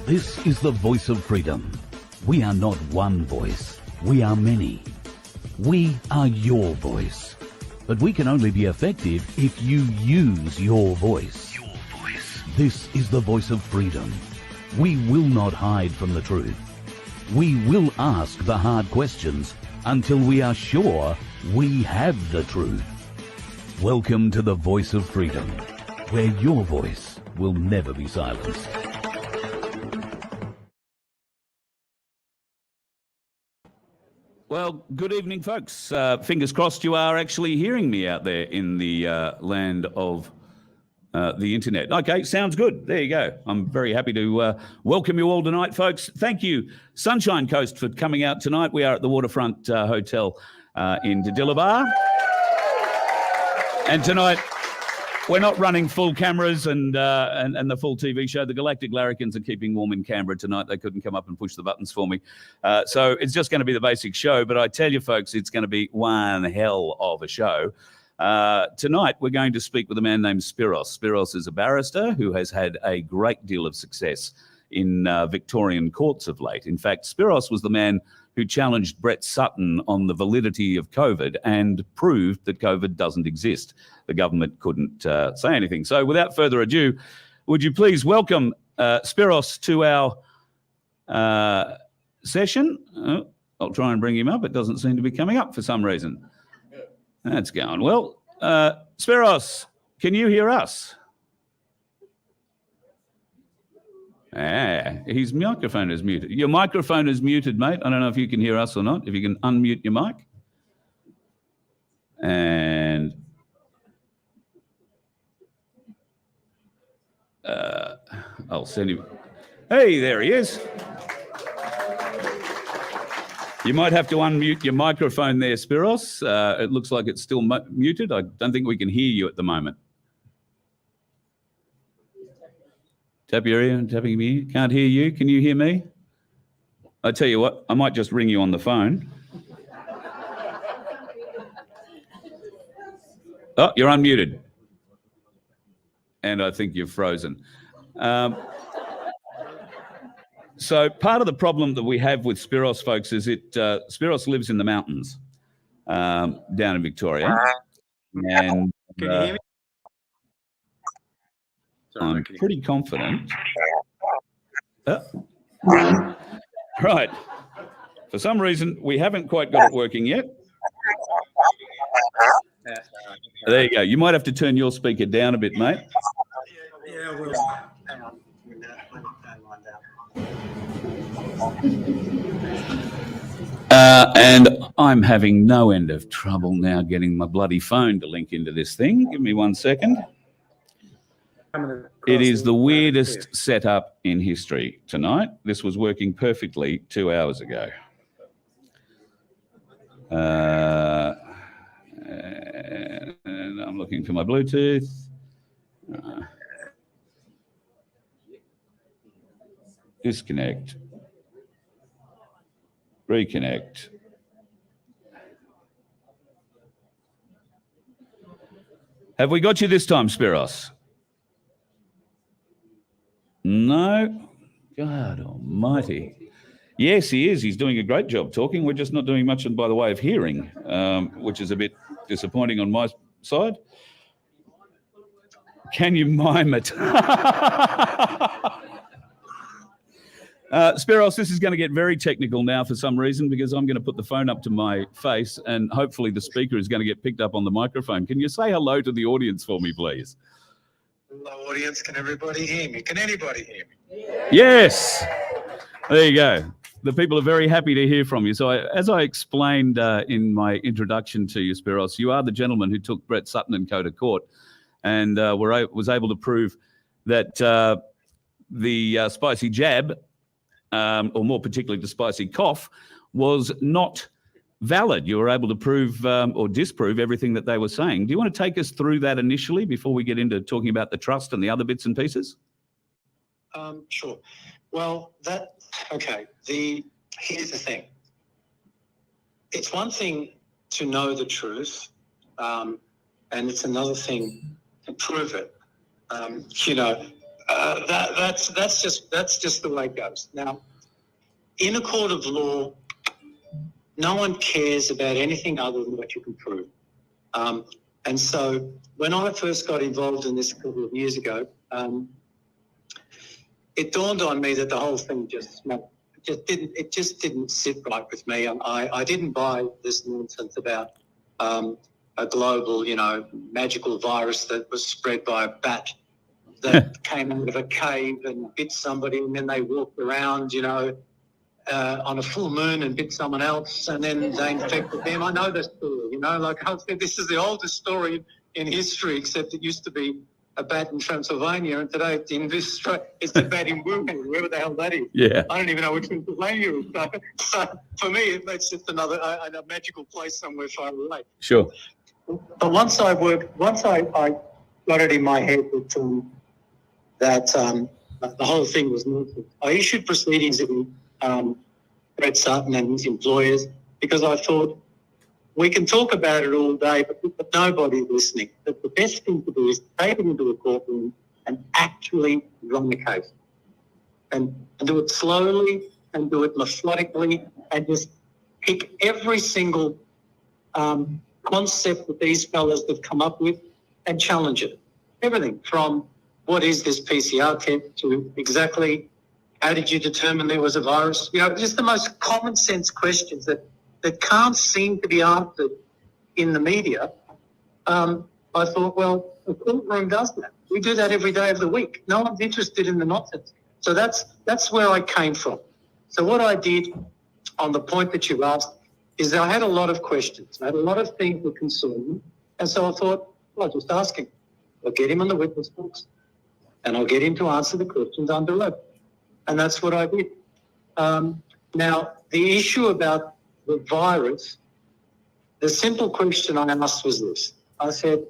This is the voice of freedom. We are not one voice. We are many. We are your voice. But we can only be effective if you use your voice. Your voice. This is the voice of freedom. We will not hide from the truth. We will ask the hard questions until we are sure we have the truth. Welcome to the voice of freedom, where your voice will never be silenced. Well, good evening, folks. Fingers crossed you are actually hearing me out there in the land of the internet. Okay, sounds good. There you go. I'm very happy to welcome you all tonight, folks. Thank you, Sunshine Coast, for coming out tonight. We are at the Waterfront Hotel in Diddillibah. And tonight, we're not running full cameras and the full TV show. The Galactic Larrikins are keeping warm in Canberra tonight. They couldn't come up and push the buttons for me. So it's just going to be the basic show. But I tell you, folks, it's going to be one hell of a show. Tonight, we're going to speak with a man named Spiros. Spiros is a barrister who has had a great deal of success in Victorian courts of late. In fact, Spiros was the man who challenged Brett Sutton on the validity of COVID and proved that COVID doesn't exist. The government couldn't say anything. So without further ado, would you please welcome Spiros to our session? I'll try and bring him up. It doesn't seem to be coming up for some reason. That's going well. Spiros, can you hear us? His microphone is muted. Your microphone is muted, mate. I don't know if you can hear us or not. If you can unmute your mic. And I'll send him. Hey, there he is. You might have to unmute your microphone there, Spiros. It looks like it's still muted. I don't think we can hear you at the moment. Tap your ear, tapping me. Can't hear you. Can you hear me? I tell you what, I might just ring you on the phone. Oh, you're unmuted. And I think you're frozen. So part of the problem that we have with Spiros, folks, is Spiros lives in the mountains down in Victoria. And can you hear me? I'm pretty confident. Right. For some reason, we haven't quite got it working yet. There you go. You might have to turn your speaker down a bit, mate. Yeah, I will. Hang on. And I'm having no end of trouble now getting my bloody phone to link into this thing. Give me 1 second. It is the weirdest setup in history tonight. This was working perfectly 2 hours ago. And I'm looking for my Bluetooth. Disconnect. Reconnect. Have we got you this time, Spiros? No? God almighty. Yes, he is. He's doing a great job talking. We're just not doing much by the way of hearing, which is a bit disappointing on my side. Can you mime it? Spiros, this is going to get very technical now for some reason because I'm going to put the phone up to my face and hopefully the speaker is going to get picked up on the microphone. Can you say hello to the audience for me, please? Hello, audience. Can everybody hear me? Can anybody hear me? Yes. There you go. The people are very happy to hear from you. So as I explained in my introduction to you, Spiros, you are the gentleman who took Brett Sutton and co to court and was able to prove that the spicy jab, or more particularly the spicy cough, was not valid. You were able to prove or disprove everything that they were saying. Do you want to take us through that initially before we get into talking about the trust and the other bits and pieces? Sure. Well, okay. Here's the thing. It's one thing to know the truth, and it's another thing to prove it. That's just the way it goes. Now, in a court of law, no one cares about anything other than what you can prove. And so when I first got involved in this a couple of years ago, it dawned on me that the whole thing just didn't sit right with me. I didn't buy this nonsense about a global, magical virus that was spread by a bat that came out of a cave and bit somebody, and then they walked around, on a full moon and bit someone else, and then they infected them. I know the story, I said, this is the oldest story in history, except it used to be a bat in Transylvania, and today it's a bat in Wuhan, wherever the hell that is. Yeah. I don't even know which Transylvania is. So for me, it's just another a magical place somewhere far away. Sure. But once I got it in my head that the whole thing was nonsense, I issued proceedings against Brett Sutton and his employers, because I thought, we can talk about it all day, but nobody's listening. That the best thing to do is take it into a courtroom and actually run the case. And do it slowly and do it methodically, and just pick every single concept that these fellas have come up with and challenge it. Everything from what is this PCR test to exactly how did you determine there was a virus? Just the most common sense questions that can't seem to be answered in the media. I thought, well, the courtroom does that. We do that every day of the week. No one's interested in the nonsense. So that's where I came from. So what I did on the point that you asked is I had a lot of questions. I had a lot of things that concerned me. And so I thought, well, I'll just ask him. I'll get him on the witness box and I'll get him to answer the questions under oath. And that's what I did. Now, the issue about the virus, the simple question I asked was this. I said,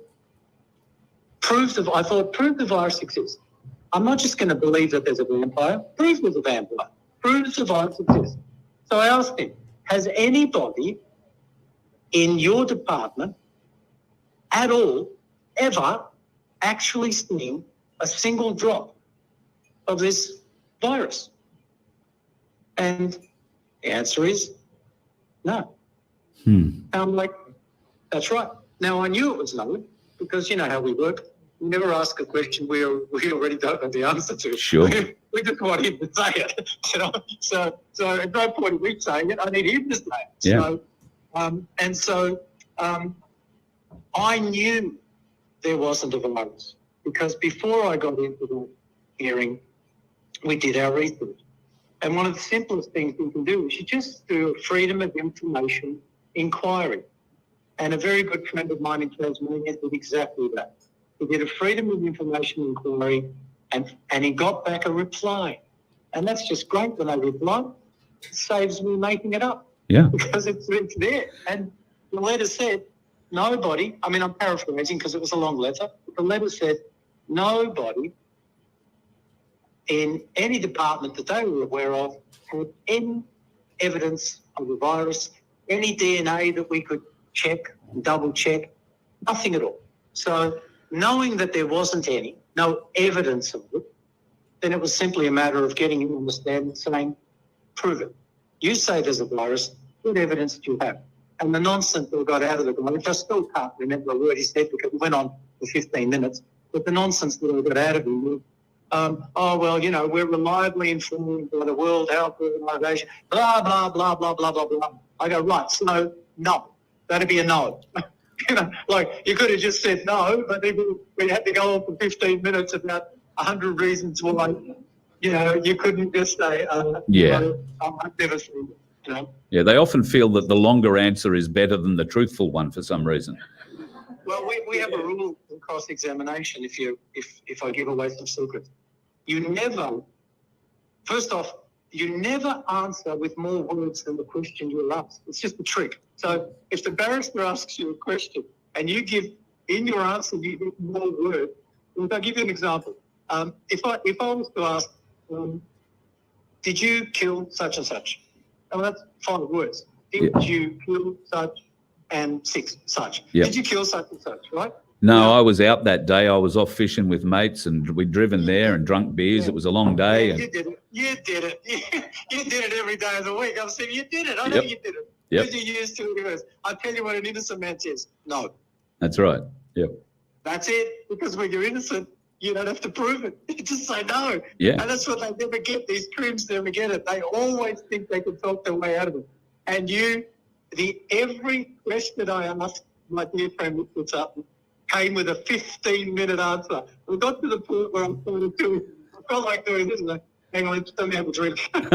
prove the virus exists. I'm not just going to believe that there's a vampire. Prove there's a vampire. Prove the virus exists. So I asked him, has anybody in your department at all ever actually seen a single drop of this virus? And the answer is no. And I'm like, that's right. Now, I knew it was no, because you know how we work. We never ask a question we already don't know the answer to. Sure. We just want him to say it. So at no point in me saying it, I need him to say it. Yeah. So, I knew there wasn't a virus, because before I got into the hearing, we did our research. And one of the simplest things you can do is you just do a freedom of information inquiry. And a very good friend of mine in Tasmania did exactly that. He did a freedom of information inquiry and he got back a reply. And that's just great when I reply. It saves me making it up. Yeah. Because it's there. And the letter said, nobody, I mean, I'm paraphrasing because it was a long letter, but the letter said, nobody in any department that they were aware of had any evidence of the virus, any DNA that we could check, double check, nothing at all. So knowing that there wasn't any, no evidence of it, then it was simply a matter of getting him on the stand and saying, prove it. You say there's a virus, what evidence do you have? And the nonsense that got out of the guy, which I still can't remember a word he said because it went on for 15 minutes, but the nonsense that I got out of him was, we're reliably informed by the World Health Organization, blah, blah, blah, blah, blah, blah, blah. I go, right, so no, that'd be a no. You could have just said no, but then we had to go on for 15 minutes about 100 reasons why, you couldn't just say, I've never seen it, Yeah, they often feel that the longer answer is better than the truthful one for some reason. Well, we have a rule in cross-examination if I give away some secrets. You never answer with more words than the question you asked. It's just a trick. So if the barrister asks you a question and you give, in your answer, you give more words, I'll give you an example. If I was to ask, did you kill such and such? Oh, that's 5 words. Did you kill such and 6 such? Yep. Did you kill such and such, right? No, I was out that day. I was off fishing with mates, and we'd driven there and drunk beers. It was a long day. Yeah, And you did it. You did it. You did it every day of the week. I'm saying you did it. I know you did it. Yep. Because you used to it. I tell you what an innocent man says. No. That's right. Yep. That's it. Because when you're innocent, you don't have to prove it. You just say no. Yeah. And that's what they never get. These crims never get it. They always think they can talk their way out of it. And every question I asked my dear friend Mr. Sutton came with a 15-minute answer. We got to the point where I felt like doing this. Like, hang on, let me have a drink. It's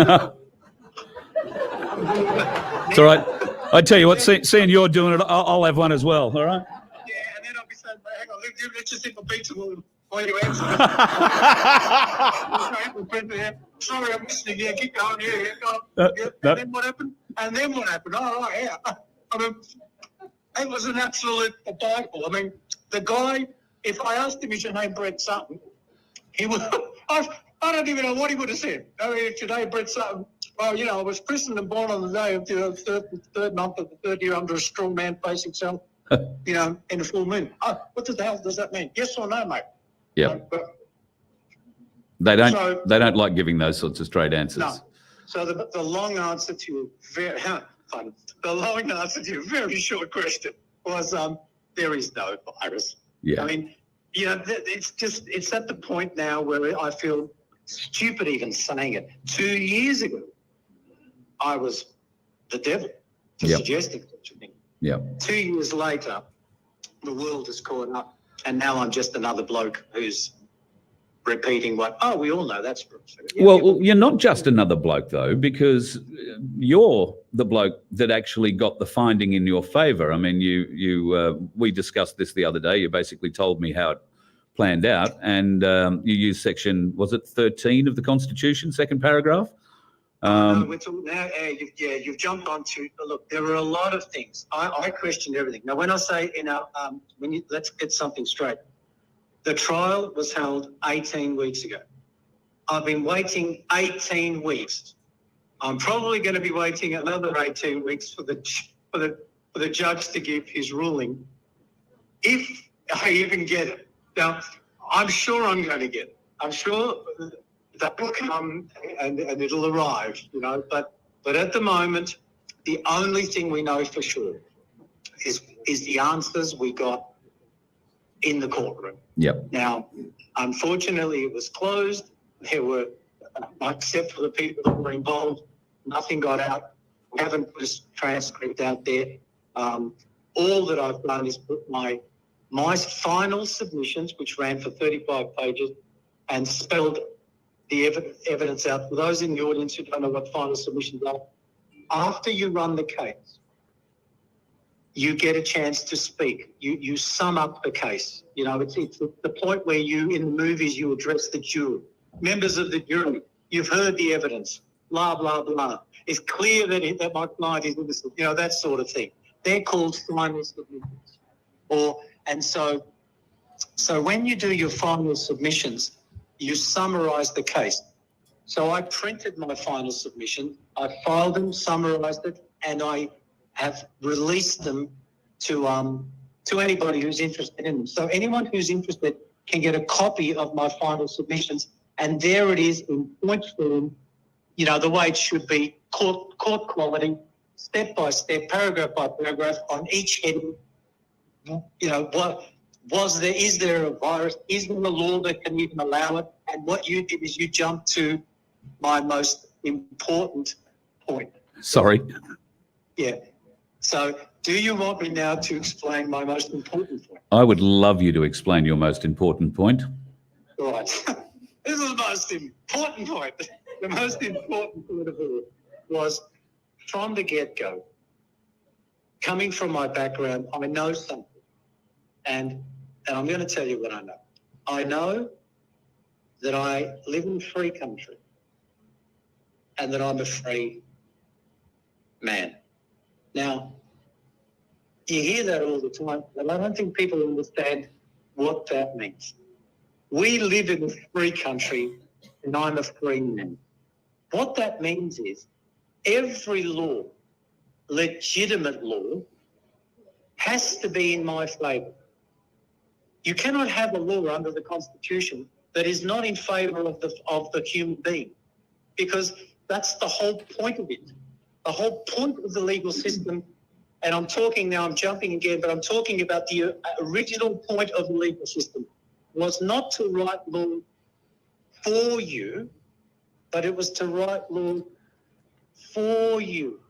all right. I tell you what, seeing you're doing it, I'll have one as well. All right. Yeah, and then I'll be saying, hang on, let's just hit my pizza while you answer. Sorry, I'm listening. Yeah, keep going. Yeah, go on. And then what happened? All right, yeah. I mean, it was an absolute debacle. I mean, the guy, if I asked him, is your name Brett Sutton? He would. I don't even know what he would have said. I mean, today, Brett Sutton. Well, I was christened and born on the day of the third month of the third year under a strong man facing self, in a full moon. Oh, what the hell does that mean? Yes or no, mate? Yeah. They don't like giving those sorts of straight answers. No. So the long answer to your very short question was there is no virus. Yeah. I mean, it's at the point now where I feel stupid even saying it. 2 years ago, I was the devil for suggesting such a thing. Yeah. 2 years later, the world has caught up, and now I'm just another bloke who's repeating we all know that's true. Well, you're not just another bloke, though, because you're the bloke that actually got the finding in your favour. I mean, we discussed this the other day. You basically told me how it planned out, and you used section, was it 13 of the Constitution, second paragraph? We're talking now. You've jumped onto. Look, there are a lot of things. I questioned everything. Now, when I say let's get something straight. The trial was held 18 weeks ago. I've been waiting 18 weeks. I'm probably going to be waiting another 18 weeks for the judge to give his ruling, if I even get it. Now, I'm sure I'm going to get it. I'm sure that will come and it'll arrive, But at the moment, the only thing we know for sure is the answers we got in the courtroom. Yep. Now, unfortunately, it was closed. There were, except for the people that were involved, nothing got out. We haven't put a transcript out there. All that I've done is put my final submissions, which ran for 35 pages, and spelled the evidence out. For those in the audience who don't know what final submissions are, after you run the case, you get a chance to speak. You sum up the case. It's the point where in the movies, you address the jury. Members of the jury, you've heard the evidence, blah, blah, blah. It's clear that my client is innocent, that sort of thing. They're called final submissions. So when you do your final submissions, you summarise the case. So I printed my final submission, I filed them, summarised it, and I have released them to anybody who's interested in them. So anyone who's interested can get a copy of my final submissions, and there it is in point form, the way it should be, court quality, step by step, paragraph by paragraph on each heading. Is there a virus? Is there a law that can even allow it? And what you did is you jumped to my most important point. Sorry. Yeah. So do you want me now to explain my most important point? I would love you to explain your most important point. Right. This is the most important point. The most important point of all was from the get-go, coming from my background, I know something. And I'm going to tell you what I know. I know that I live in a free country and that I'm a free man. Now, you hear that all the time, and I don't think people understand what that means. We live in a free country and I'm a free man. What that means is every law, legitimate law, has to be in my favour. You cannot have a law under the Constitution that is not in favour of the human being, because that's the whole point of it. The whole point of the legal system, and I'm talking now, I'm jumping again, but I'm talking about the original point of the legal system, was not to write law for you, but it was to write law for you,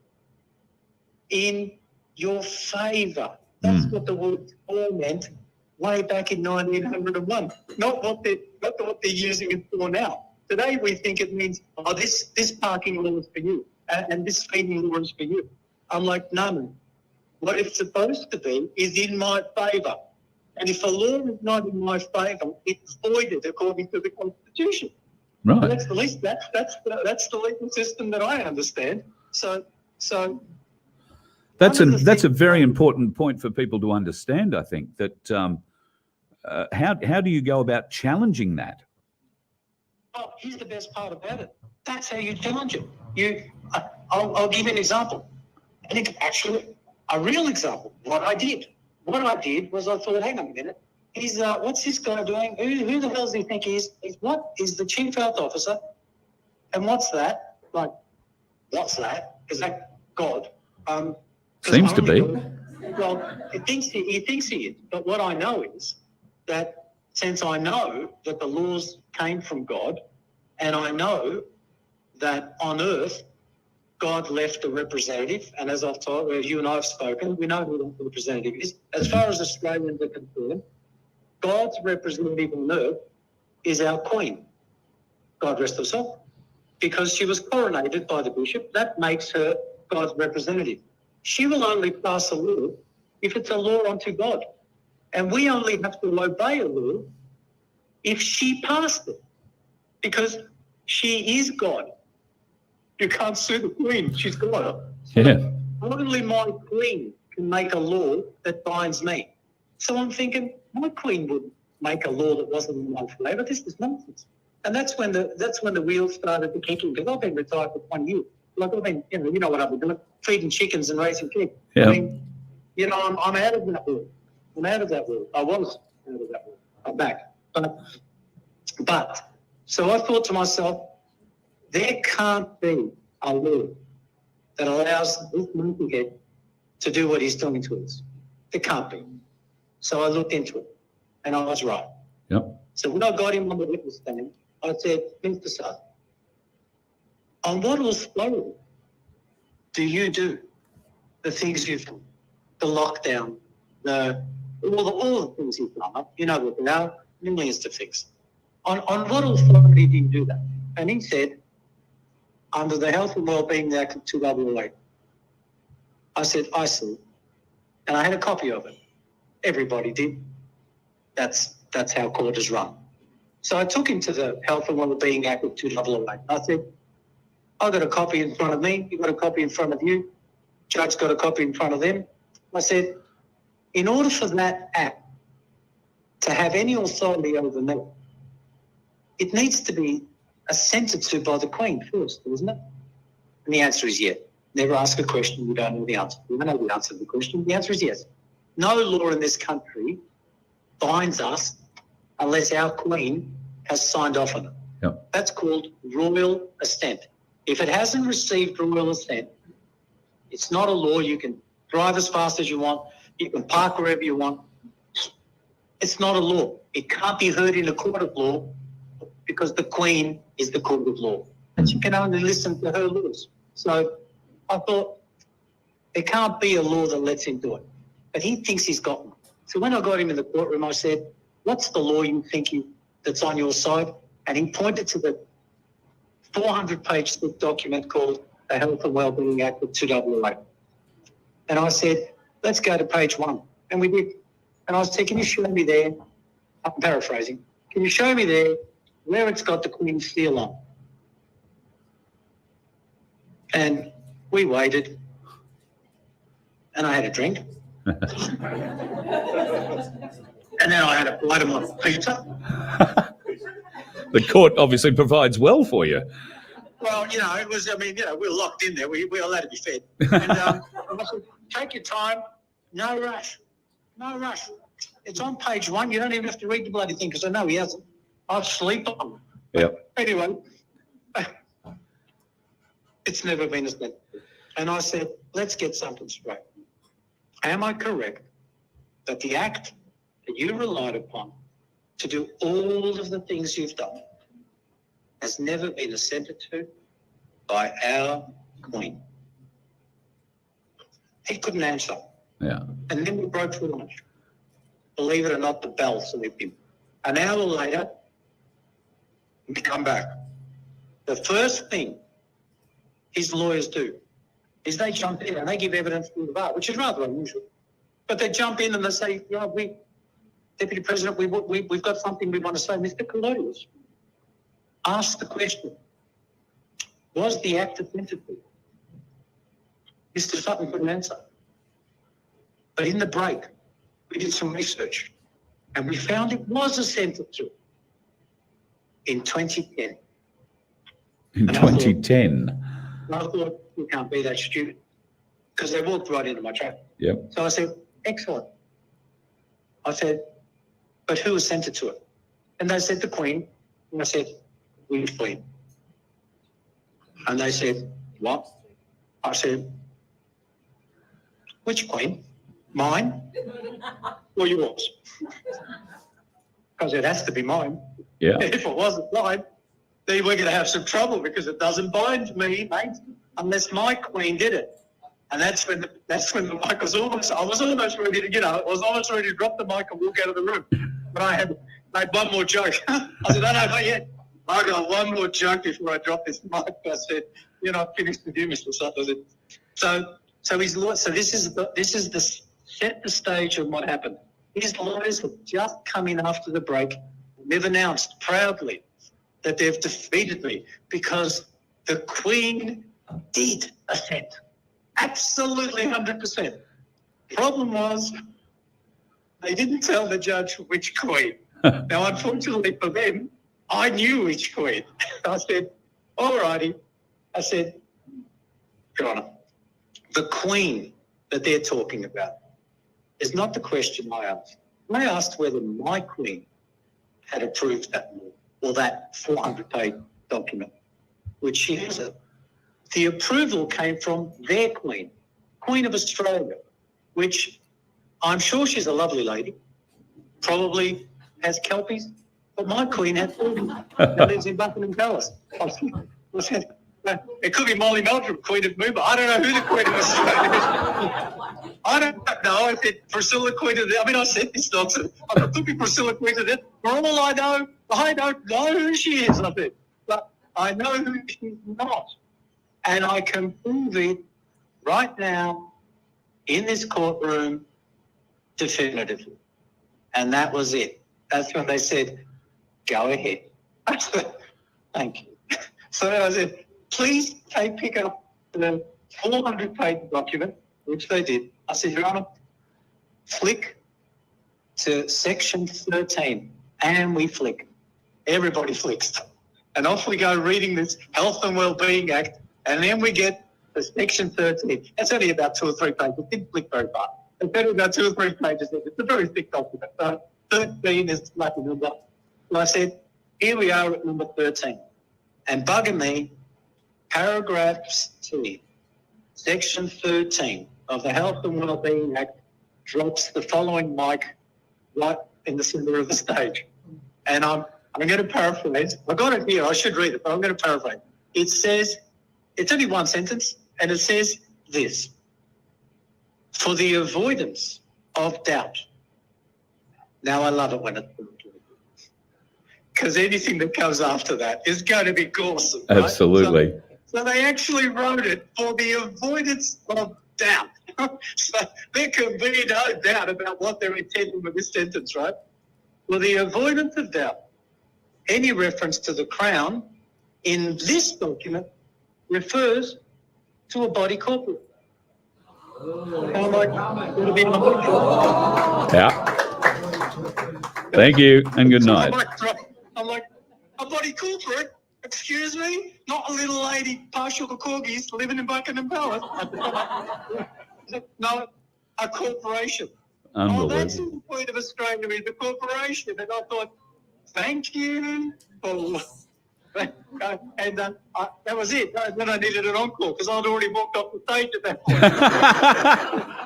in your favour. That's what the word for meant way back in 1901, not what they're using it for now. Today we think it means, oh, this parking law is for you and this speeding law is for you. I'm like, no. What it's supposed to be is in my favour. And if a law is not in my favour, it's voided according to the Constitution. Right. And that's the least. That's the legal system that I understand. So that's a very important point for people to understand. I think that how do you go about challenging that? Oh, here's the best part about it. That's how you challenge it. I'll give you an example. I think actually a real example. What I did was I thought, hang on a minute. He's what's this guy doing? Who the hell does he think he is? What is the chief health officer? And what's that? Like, what's that? Is that God? Seems to be. Well, he thinks he is. But what I know is that since I know that the laws came from God, and I know that on earth God left a representative, and as I've told, as you and I have spoken, we know who the representative is. As far as Australians are concerned, God's representative on earth is our Queen, God rest her soul, because she was coronated by the bishop. That makes her God's representative. She will only pass a law if it's a law unto God, and we only have to obey a law if she passed it, because she is God. You can't sue the Queen. She's God. Yeah. Only my Queen can make a law that binds me. So I'm thinking, my Queen would make a law that wasn't in my favour. This is nonsense. And that's when the wheels started to kick in, because I've been retired for 1 year. Like, I've been, you know what I've been doing, feeding chickens and raising pigs. Yeah. I mean, I'm out of that world. I'm out of that world. I was out of that world. I'm back. But so I thought to myself, there can't be a law that allows this monkey head to do what he's doing to us. There can't be. So I looked into it, and I was right. Yep. So when I got him on the witness stand, I said, Mr. Sir, on what authority do you do the things you've done? The lockdown, all the things you've done. You know what they are, millions to fix. On what authority do you do that? And he said, under the Health and Wellbeing Act of 2008. I said, I see. And I had a copy of it. Everybody did. That's how court is run. So I took him to the Health and Wellbeing Act of 2008. I said, I've got a copy in front of me. You've got a copy in front of you. Judge got a copy in front of them. I said, in order for that act to have any authority over me, it needs to be assented to by the Queen first, doesn't it? And the answer is yes. Never ask a question you don't know the answer. You don't know the answer to the question. The answer is yes. No law in this country binds us unless our Queen has signed off on it. Yep. That's called royal assent. If it hasn't received royal assent, it's not a law. You can drive as fast as you want. You can park wherever you want. It's not a law. It can't be heard in a court of law because the Queen is the court of law. And you can only listen to her laws. So I thought there can't be a law that lets him do it. But he thinks he's got one. So when I got him in the courtroom, I said, what's the law you think that's on your side? And he pointed to the 400-page thick document called the Health and Wellbeing Act of 2008. And I said, let's go to page 1. And we did. And I said, can you show me there, I'm paraphrasing, can you show me there where it's got the Queen's seal on? And we waited, and I had a drink. And then I had a bite of my pizza. The court obviously provides well for you. Well, it was, we were locked in there. We were allowed to be fed. And I said, take your time, no rush. It's on page 1. You don't even have to read the bloody thing because I know he hasn't. I'll sleep on it. Yep. Anyway, it's never been a step. And I said, let's get something straight. Am I correct that the act that you relied upon to do all of the things you've done has never been assented to by our Queen? He couldn't answer. Yeah. And then we broke for lunch. Believe it or not, the bell saved him. An hour later, we come back. The first thing his lawyers do is they jump in and they give evidence to the bar, which is rather unusual. But they jump in and they say, Deputy President, we've got something we want to say. Mr. Colodius, ask the question. Was the act assented to? Mr. Sutton couldn't answer. But in the break, we did some research and we found it was assented to in 2010. In 2010. I thought, we can't be that stupid because they walked right into my trap. Yep. So I said, excellent. I said, but who assented to it? And they said, the Queen. And I said, which Queen? And they said, what? I said, which Queen? Mine or yours? Because it has to be mine. Yeah. If it wasn't mine, then we're going to have some trouble because it doesn't bind me, mate, unless my Queen did it. And that's when the mic was I was almost ready to, I was almost ready to drop the mic and walk out of the room. But I had made one more joke. I said, no, not yet. I got one more joke before I drop this mic. I said, I finished with you, Mr. Sutton. So his lawyer, so this is the set the stage of what happened. His lawyers have just come in after the break and they've announced proudly that they've defeated me because the Queen did assent. Absolutely 100%. Problem was, they didn't tell the judge which Queen. Now, unfortunately for them, I knew which Queen. I said, all righty. I said, Your Honour, the Queen that they're talking about is not the question I asked. I asked whether my Queen had approved that law or that 400-page document, which she hasn't. The approval came from their Queen, Queen of Australia, which I'm sure she's a lovely lady, probably has kelpies, but my Queen has 40 that lives in Buckingham Palace. It could be Molly Meldrum, Queen of Moomba. I don't know who the Queen of Australia is. I don't know if it's Priscilla, Queen of I said this nonsense. It could be Priscilla, Queen of For all I know, I don't know who she is, I think. But I know who she's not. And I can prove it right now in this courtroom definitively. And that was it. That's when they said, go ahead. Thank you. So I said, please pick up the 400-page document, which they did. I said, Your Honour, flick to section 13. And we flick. Everybody flicks. And off we go reading this Health and Wellbeing Act. And then we get to section 13. It's only about 2 or 3 pages. It didn't flick very far. It's only about 2 or 3 pages. It's a very thick document. 13 is like a number. So I said, here we are at number 13. And bugging me, paragraphs T, section 13 of the Health and Wellbeing Act drops the following mic right in the centre of the stage. And I'm going to paraphrase. I got it here. I should read it, but I'm going to paraphrase. It says, it's only one sentence, and it says this. For the avoidance of doubt. Now, I love it when it's because anything that comes after that is going to be awesome. Right? Absolutely. So they actually wrote it for the avoidance of doubt. So there can be no doubt about what they're intending with this sentence, right? For the avoidance of doubt, any reference to the Crown in this document refers to a body corporate. I'm like, it'll be yeah. Thank you and good night. I'm like, a body corporate? Excuse me? Not a little lady partial to corgis living in Buckingham Palace. No, a corporation. Oh, that's the point of Australia is the corporation. And I thought, thank you for... And that was it. Then I needed an encore because I'd already walked off the stage at that point.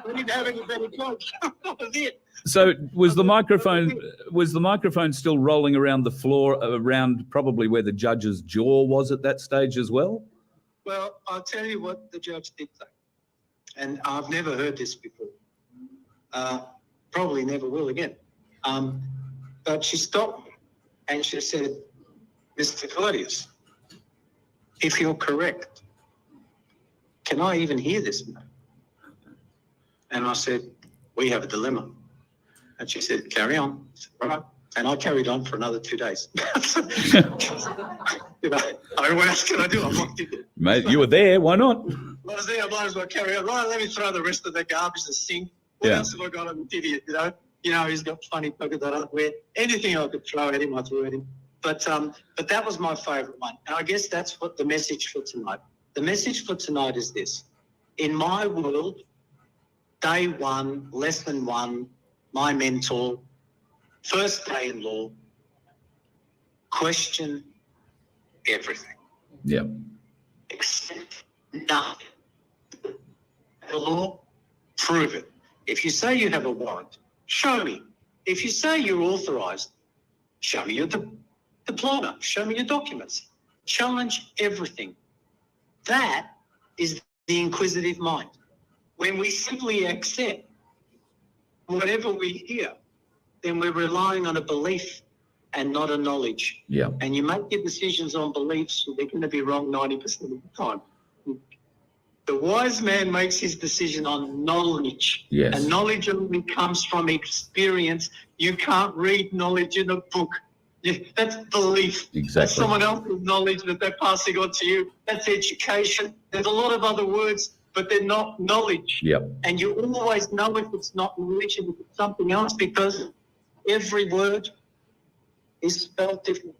We didn't have any better jokes. That was it. So was the microphone still rolling around the floor, around probably where the judge's jaw was at that stage as well? Well, I'll tell you what the judge did say. And I've never heard this before. Probably never will again. But she stopped me and she said, Mr. Claudius, if you're correct, can I even hear this now? And I said, we have a dilemma. And she said, carry on. I said, right. And I carried on for another 2 days. You know, I mean, what else can I do? I'm locked in. Mate, you were there. Why not? I was there. I might as well carry on. Right, let me throw the rest of the garbage to sink. What else have I got? I'm an idiot, you know? You know, he's got funny polka dot underwear. Anything I could throw at him, I threw at him. But that was my favourite one. And I guess that's what the message for tonight. The message for tonight is this. In my world, day one, lesson one, my mentor, first day in law, question everything. Yeah. Accept nothing. The law, prove it. If you say you have a warrant, show me. If you say you're authorised, show me your diploma, show me your documents. Challenge everything. That is the inquisitive mind. When we simply accept whatever we hear, then we're relying on a belief and not a knowledge. Yeah. And you make your decisions on beliefs, they're going to be wrong 90% of the time. The wise man makes his decision on knowledge. Yes. And knowledge only comes from experience. You can't read knowledge in a book. That's belief. Exactly. That's someone else's knowledge that they're passing on to you. That's education. There's a lot of other words, but they're not knowledge. Yep. And you always know if it's not knowledge and if it's something else because every word is spelled different.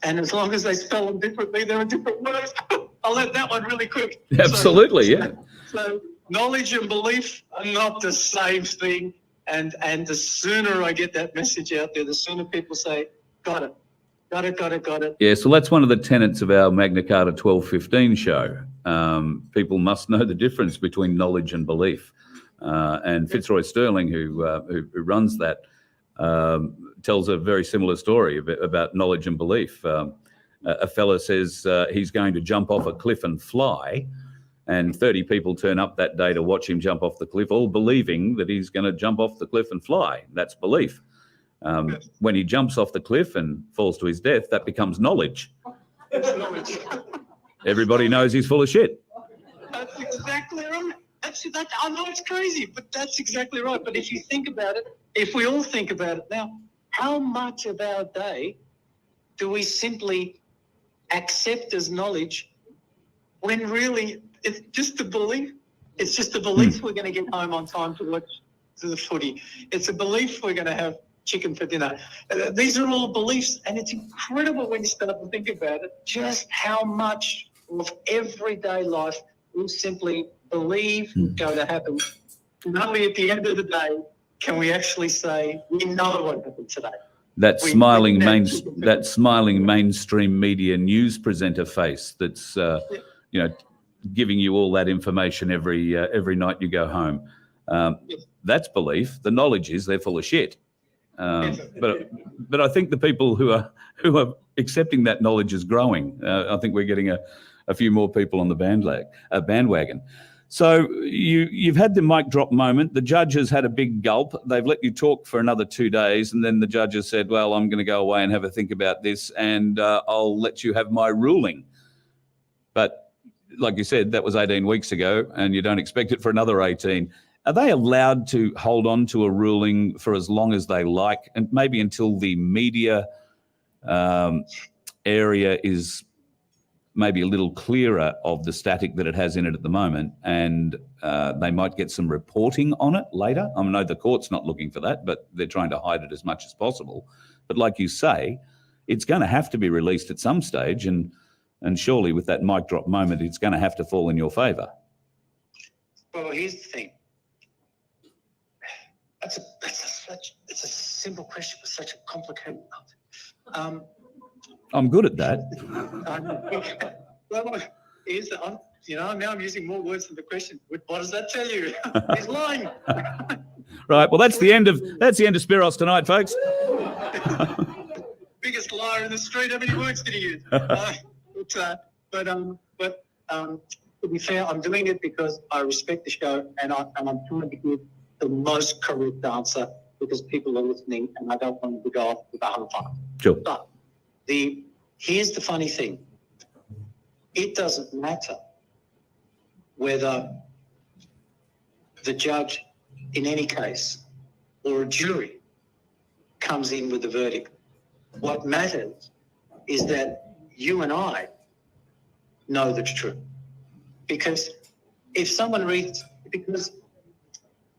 And as long as they spell them differently, there are different words. I'll let that one really quick. Absolutely, yeah. So knowledge and belief are not the same thing. And the sooner I get that message out there, the sooner people say, got it. Yeah, so that's one of the tenets of our Magna Carta 1215 show. People must know the difference between knowledge and belief. And Fitzroy Sterling, who runs that, tells a very similar story about knowledge and belief. A fella says he's going to jump off a cliff and fly, and 30 people turn up that day to watch him jump off the cliff, all believing that he's going to jump off the cliff and fly. That's belief. When he jumps off the cliff and falls to his death, that becomes knowledge. It's knowledge. Everybody knows he's full of shit. That's exactly right. I know it's crazy, but that's exactly right. But if you think about it, if we all think about it now, how much of our day do we simply accept as knowledge when really it's just a belief? It's just a belief we're going to get home on time to watch the footy. It's a belief we're going to have chicken for dinner. These are all beliefs, and it's incredible when you start to think about it, just how much of everyday life we simply believe is going to happen. And only at the end of the day can we actually say, we know what happened today. That smiling mainstream media news presenter face that's, giving you all that information every night you go home. That's belief. The knowledge is they're full of shit. But I think the people who are accepting that knowledge is growing. I think we're getting a few more people on the bandwagon. So you've had the mic drop moment. The judge has had a big gulp. They've let you talk for another 2 days, and then the judge has said, well, I'm going to go away and have a think about this, and I'll let you have my ruling. But like you said, that was 18 weeks ago, and you don't expect it for another 18. Are they allowed to hold on to a ruling for as long as they like, and maybe until the media area is maybe a little clearer of the static that it has in it at the moment, and they might get some reporting on it later? I know the court's not looking for that, but they're trying to hide it as much as possible. But like you say, it's going to have to be released at some stage, and surely with that mic drop moment, it's going to have to fall in your favour. Well, here's the thing. It's a simple question, but such a complicated answer. I'm good at that. Well, now I'm using more words than the question. What does that tell you? He's lying. Right. Well, that's the end of Spiros tonight, folks. Biggest liar in the street. How many words did he use? But to be fair, I'm doing it because I respect the show, and I'm trying to give the most correct answer because people are listening, and I don't want to go off with a whole fun. Sure. But here's the funny thing. It doesn't matter whether the judge in any case or a jury comes in with a verdict. What matters is that you and I know the truth. Because if someone reads, because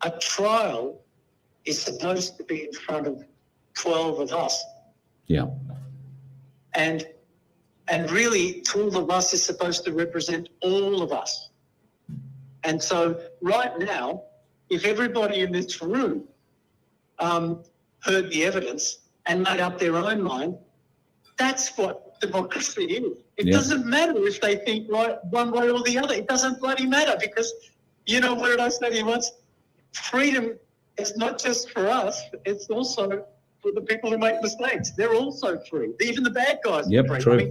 a trial is supposed to be in front of 12 of us. Yeah. And really 12 of us is supposed to represent all of us. And so right now, if everybody in this room heard the evidence and made up their own mind, that's what democracy is. It doesn't matter if they think right one way or the other. It doesn't bloody matter because, what did I say to you once? Freedom is not just for us, it's also for the people who make mistakes. They're also free. Even the bad guys are free. True. I mean,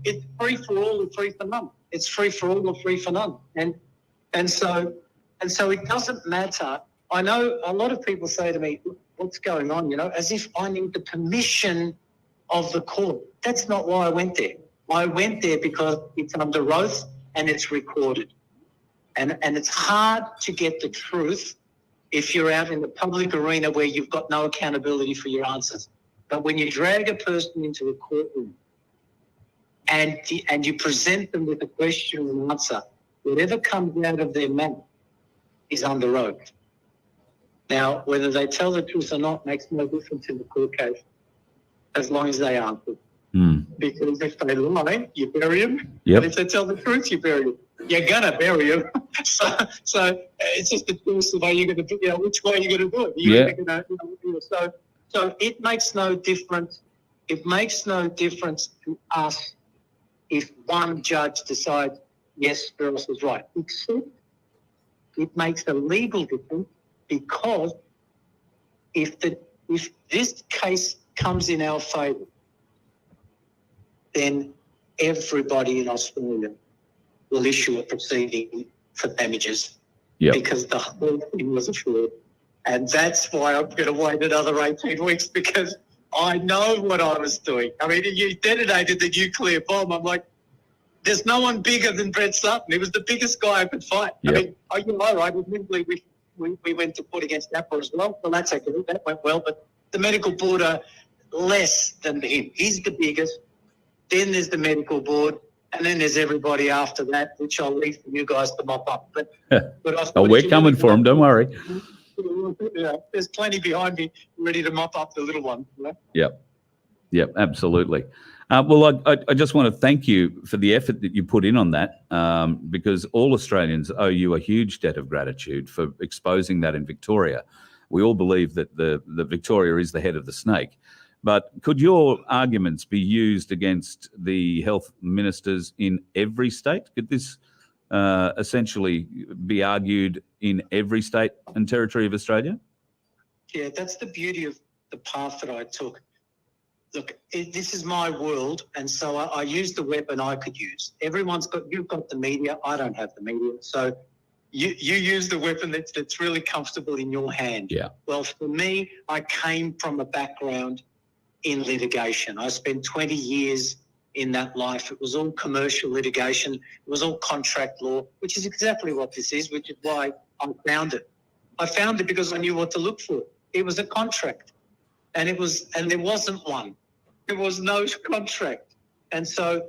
it's free for all or free for none. It's free for all or free for none. And so it doesn't matter. I know a lot of people say to me, what's going on, as if I need the permission of the court. That's not why I went there. I went there because it's under oath and it's recorded. And it's hard to get the truth if you're out in the public arena where you've got no accountability for your answers. But when you drag a person into a courtroom and you present them with a question and answer, whatever comes out of their mouth is under oath. Now, whether they tell the truth or not makes no difference in the court case, as long as they answer. Because if they lie, you bury them. Yep. And if they tell the truth, you bury them. You're gonna bury them. so it's just a choice of how you're gonna do. Which way you're gonna do it. So it makes no difference. It makes no difference to us if one judge decides yes, Spiros was right. Except it makes a legal difference because if this case comes in our favour, then everybody in Australia will issue a proceeding for damages because the whole thing was assured. And that's why I'm going to wait another 18 weeks because I know what I was doing. I mean, you detonated the nuclear bomb. I'm like, there's no one bigger than Brett Sutton. He was the biggest guy I could fight. Yep. I mean, right, admittedly, we went to court against APRA as well. Well, that's okay. That went well. But the medical board are less than him. He's the biggest. Then there's the medical board, and then there's everybody after that, which I'll leave for you guys to mop up. But we're coming for him. Don't worry. There's plenty behind me ready to mop up the little one. Yep, absolutely. Well, I just want to thank you for the effort that you put in on that, because all Australians owe you a huge debt of gratitude for exposing that in Victoria. We all believe that the Victoria is the head of the snake. But could your arguments be used against the health ministers in every state? Could this essentially be argued in every state and territory of Australia? Yeah, that's the beauty of the path that I took. Look, this is my world, and so I used the weapon I could use. You've got the media, I don't have the media. So you use the weapon that's really comfortable in your hand. Yeah. Well, for me, I came from a background in litigation. I spent 20 years in that life. It was all commercial litigation. It was all contract law, which is exactly what this is, which is why I found it. I found it because I knew what to look for. It was a contract, and there wasn't one. There was no contract. And so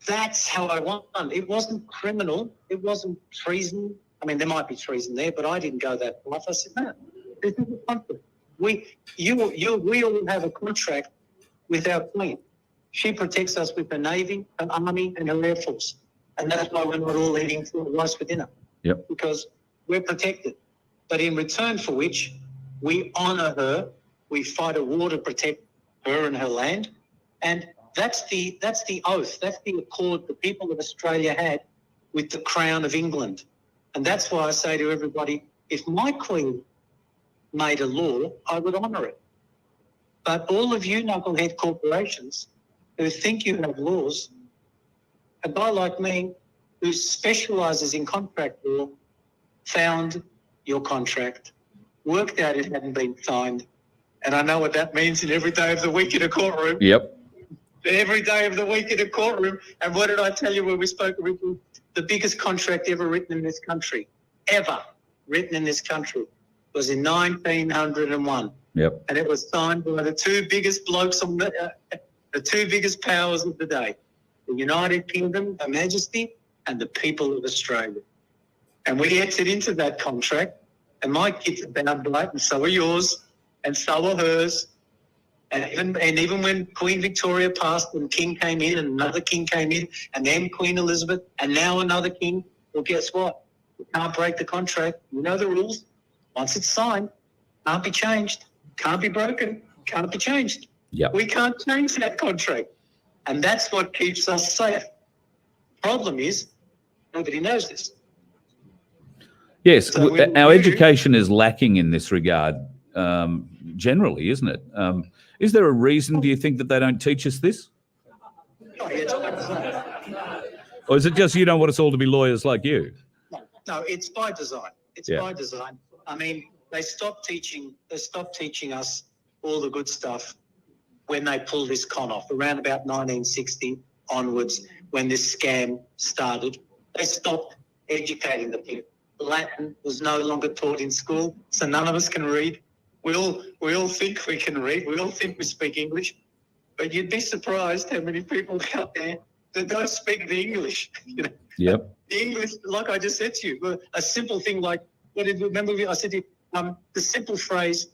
that's how I won. It wasn't criminal. It wasn't treason. I mean, there might be treason there, but I didn't go that far. I said, no, this is a contract. We all have a contract with our Queen. She protects us with the Navy, an Army, and her Air Force. And that's why we're not all eating rice for dinner. Yep. Because we're protected. But in return for which, We honour her. We fight a war to protect her and her land. And that's the oath, that's the accord the people of Australia had with the Crown of England. And that's why I say to everybody, if my Queen made a law, I would honour it. But all of you knucklehead corporations who think you have laws, a guy like me who specialises in contract law found your contract, worked out it hadn't been signed, and I know what that means in every day of the week in a courtroom. Yep. Every day of the week in a courtroom. And what did I tell you when we spoke originally? The biggest contract ever written in this country, was in 1901. Yep. And it was signed by the two biggest blokes on the two biggest powers of the day, the United Kingdom, Her Majesty, and the people of Australia. And we entered into that contract, and my kids are bound by it, and so are yours, and so are hers. And even when Queen Victoria passed and King came in and another king came in and then Queen Elizabeth and now another king, well, guess what? You can't break the contract. You know the rules. Once it's signed, can't be changed, can't be broken, can't be changed. Yep. We can't change that contract. And that's what keeps us safe. Problem is, nobody knows this. Yes, So our education is lacking in this regard generally, isn't it? Is there a reason, do you think, that they don't teach us this? Oh, yeah, Or is it just you don't want us all to be lawyers like you? No, it's by design. It's by design. I mean, they stopped teaching us all the good stuff when they pulled this con off, around about 1960 onwards, when this scam started. They stopped educating the people. Latin was no longer taught in school, so none of us can read. We all think we can read. We all think we speak English, but you'd be surprised how many people out there that don't speak the English. You know? Yep. The English, like I just said to you, a simple thing like, remember I said to you, the simple phrase,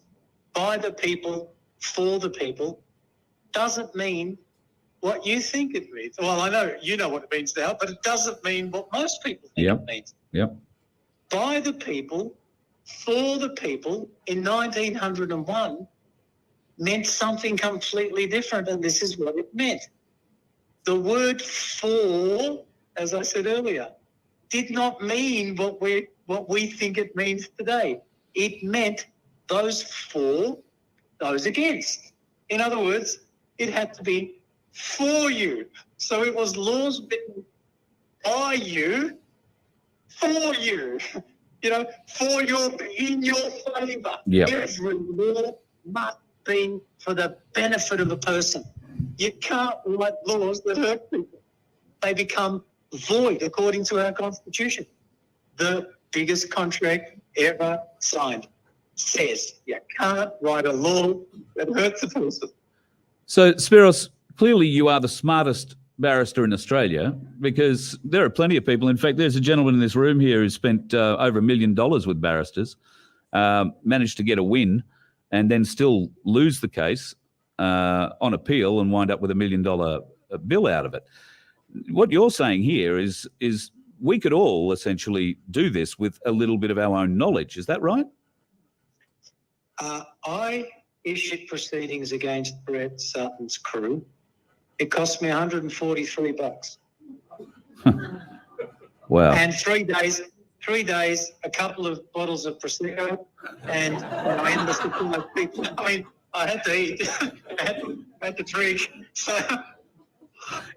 by the people, for the people, doesn't mean what you think it means. Well, I know you know what it means now, but it doesn't mean what most people think it means. Yep. By the people, for the people, in 1901 meant something completely different, and this is what it meant. The word for, as I said earlier, did not mean what we think it means today. It meant those for, those against. In other words, it had to be for you. So it was laws written by you, for you, for in your favour. Yep. Every law must be for the benefit of a person. You can't write laws that hurt people. They become void according to our Constitution. The biggest contract ever signed says you can't write a law that hurts a person. So, Spiros, clearly you are the smartest barrister in Australia, because there are plenty of people. In fact, there's a gentleman in this room here who spent over $1 million with barristers, managed to get a win and then still lose the case on appeal and wind up with $1 million bill out of it. What you're saying here is we could all essentially do this with a little bit of our own knowledge. Is that right? I issued proceedings against Brett Sutton's crew. It cost me $143. Wow. And 3 days, a couple of bottles of Prosecco, and I ended up, I mean, I had to eat, I had to drink. So,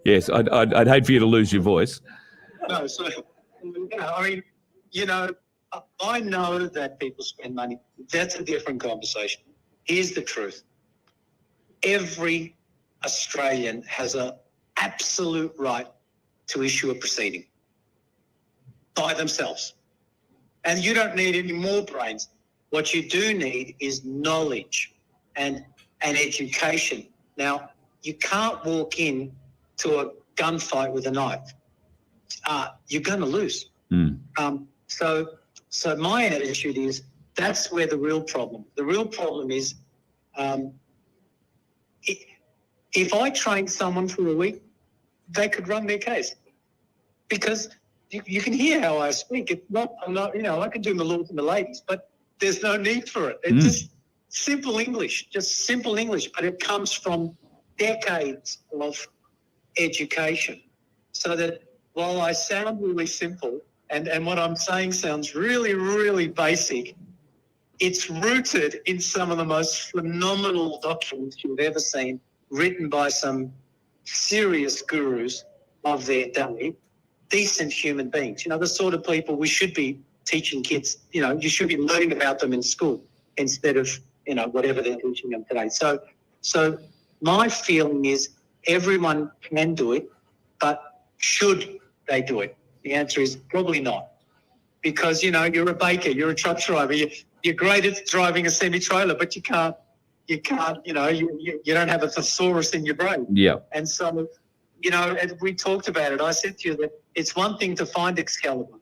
yes, I'd hate for you to lose your voice. no, so, I know that people spend money. That's a different conversation. Here's the truth. Every Australian has an absolute right to issue a proceeding by themselves. And you don't need any more brains. What you do need is knowledge and education. Now, you can't walk in to a gunfight with a knife. You're going to lose. So my attitude is that's where the real problem. The real problem is if I trained someone for a week, they could run their case, because you can hear how I speak. It's not, I'm not, I can do my lords and the ladies, but there's no need for it. simple English, just simple English, but it comes from decades of education. So that while I sound really simple and what I'm saying sounds really, really basic, it's rooted in some of the most phenomenal documents you've ever seen, written by some serious gurus of their day, decent human beings. You know, the sort of people we should be teaching kids, you know, you should be learning about them in school instead of, you know, whatever they're teaching them today. So my feeling is everyone can do it, but should they do it? The answer is probably not. Because, you know, you're a baker, you're a truck driver, you're great at driving a semi-trailer, but you can't, you know, you don't have a thesaurus in your brain. Yeah. And so, you know, as we talked about it, I said to you that it's one thing to find Excalibur,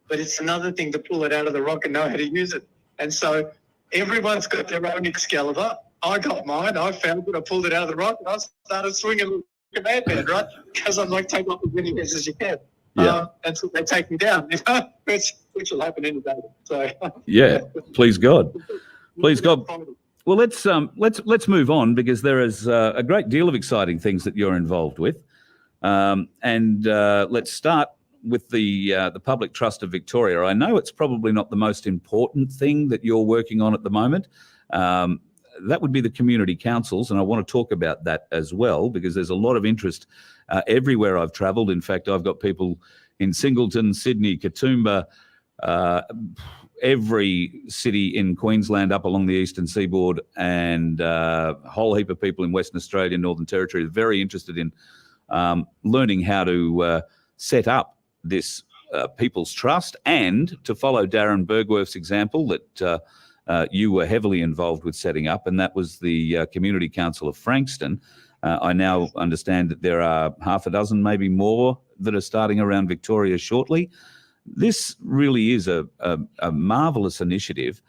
but it's another thing to pull it out of the rock and know how to use it. And so everyone's got their own Excalibur. I got mine. I found it. I pulled it out of the rock and I started swinging like a madman, right? Because I'm like, take off as many hits as you can. Yeah. And so they take me down, you know, which will happen any day. So yeah, please God. Please God. Well, let's move on, because there is a great deal of exciting things that you're involved with, and let's start with the Public Trust of Victoria. I know it's probably not the most important thing that you're working on at the moment. That would be the community councils, and I want to talk about that as well, because there's a lot of interest everywhere I've travelled. In fact, I've got people in Singleton, Sydney, Katoomba, every city in Queensland up along the eastern seaboard, and a whole heap of people in Western Australia, Northern Territory, very interested in learning how to set up this People's Trust, and to follow Darren Bergwerf's example that you were heavily involved with setting up, and that was the Community Council of Frankston. I now understand that there are half a dozen, maybe more, that are starting around Victoria shortly. This really is a marvellous initiative.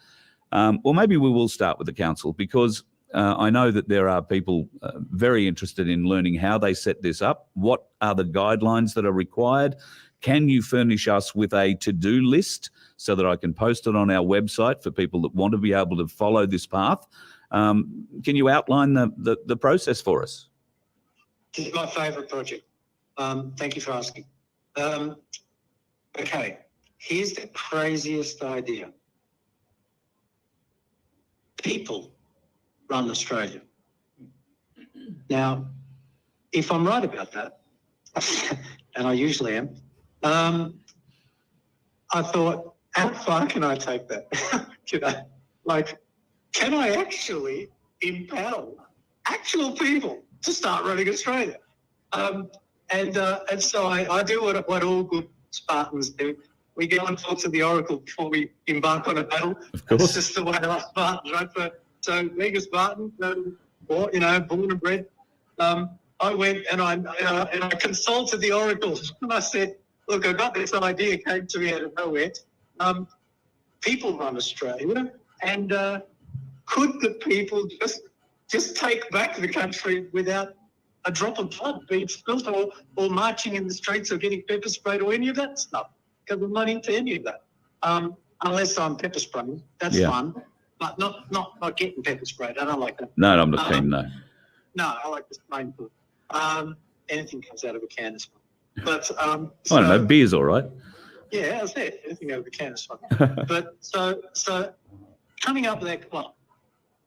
Well, maybe we will start with the council, because I know that there are people very interested in learning how they set this up. What are the guidelines that are required? Can you furnish us with a to-do list so that I can post it on our website for people that want to be able to follow this path? Can you outline the process for us? This is my favourite project. Thank you for asking. Okay, here's the craziest idea. People run Australia. Now, if I'm right about that, and I usually am, I thought, how far can I take that? Can I actually empower actual people to start running Australia? And so I do what all good Spartans do. We go and talk to the Oracle before we embark on a battle. Of course. It's just the way of us Spartans, right? So being a Spartan, born and bred, I went and I consulted the Oracle, and I said, look, I got this idea, came to me out of nowhere. People run Australia, and could the people just take back the country without a drop of blood being spilled, or marching in the streets, or getting pepper sprayed, or any of that stuff? Because I'm not into any of that. Unless I'm pepper sprayed, that's fun, but not getting pepper sprayed. I don't like that. No, I'm not keen, no. No, I like the spraying food. Anything comes out of a can is fun. But I don't know, beer's all right. Yeah, that's it. Anything out of a can is fun. But so coming up with that, well,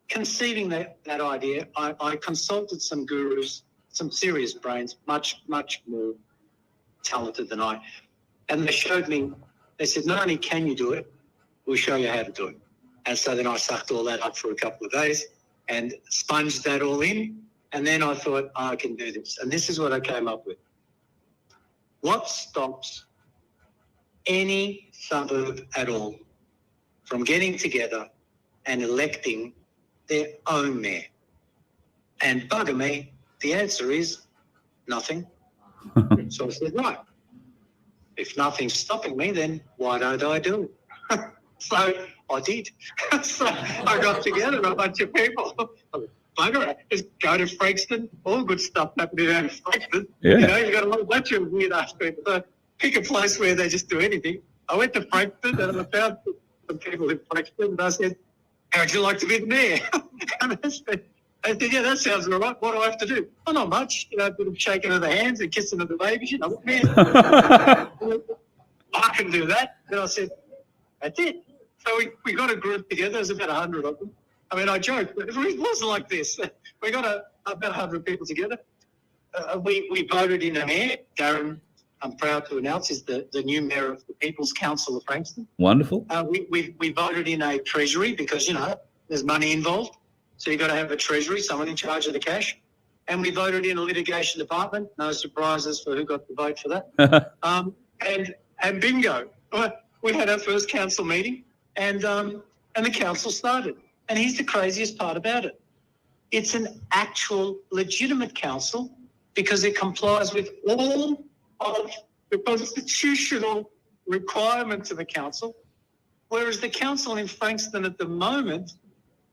conceiving that idea, I consulted some gurus, some serious brains, much more talented than I, and they showed me. They said, not only can you do it, we'll show you how to do it. And so then I sucked all that up for a couple of days and sponged that all in. And then I thought, I can do this. And this is what I came up with. What stops any suburb at all from getting together and electing their own mayor? And bugger me, the answer is nothing. So I said, right, if nothing's stopping me, then why don't I do it? So I did. So I got together a bunch of people. Bugger it, just go to Frankston, all good stuff happening out of Frankston. Yeah. You know, you got a whole bunch of weird ass people. So pick a place where they just do anything. I went to Frankston and I found some people in Frankston, and I said, how would you like to be the mayor? And I said, yeah, that sounds all right. What do I have to do? Oh, not much. A bit of shaking of the hands and kissing of the babies. What mayor? I can do that. And I said, that's it. So we got a group together. There's about 100 of them. I mean, I joke, but it wasn't like this. We got about 100 people together. We voted in a mayor. Darren, I'm proud to announce, is the new mayor of the People's Council of Frankston. Wonderful. We voted in a treasury because, there's money involved. So you've got to have a treasury, someone in charge of the cash. And we voted in a litigation department. No surprises for who got the vote for that. And bingo, we had our first council meeting and the council started. And here's the craziest part about it. It's an actual legitimate council because it complies with all of the constitutional requirements of the council, whereas the council in Frankston at the moment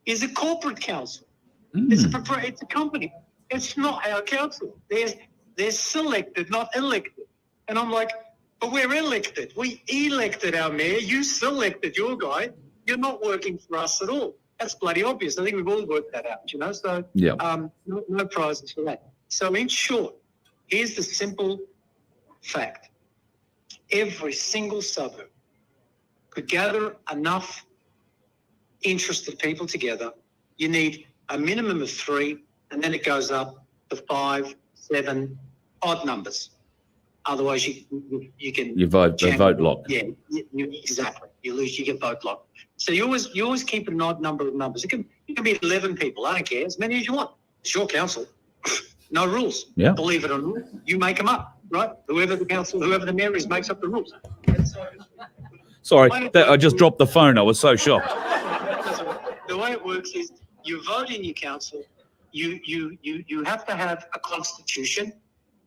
is a corporate council. It's a company. It's not our council. They're selected, not elected. And I'm like, but we're elected. We elected our mayor. You selected your guy. You're not working for us at all. That's bloody obvious. I think we've all worked that out, So no prizes for that. So in short, here's the simple fact. Every single suburb could gather enough interested people together. You need a minimum of 3, and then it goes up to 5, 7, odd numbers. Otherwise, you can... You vote lock. Yeah, exactly. You get vote lock. So you always keep an odd number of numbers. It can be 11 people. I don't care. As many as you want. It's your council. No rules. Yeah. Believe it or not, you make them up, right? Whoever the mayor is makes up the rules. Sorry, I just dropped the phone. I was so shocked. The way it works is you vote in your council. You have to have a constitution.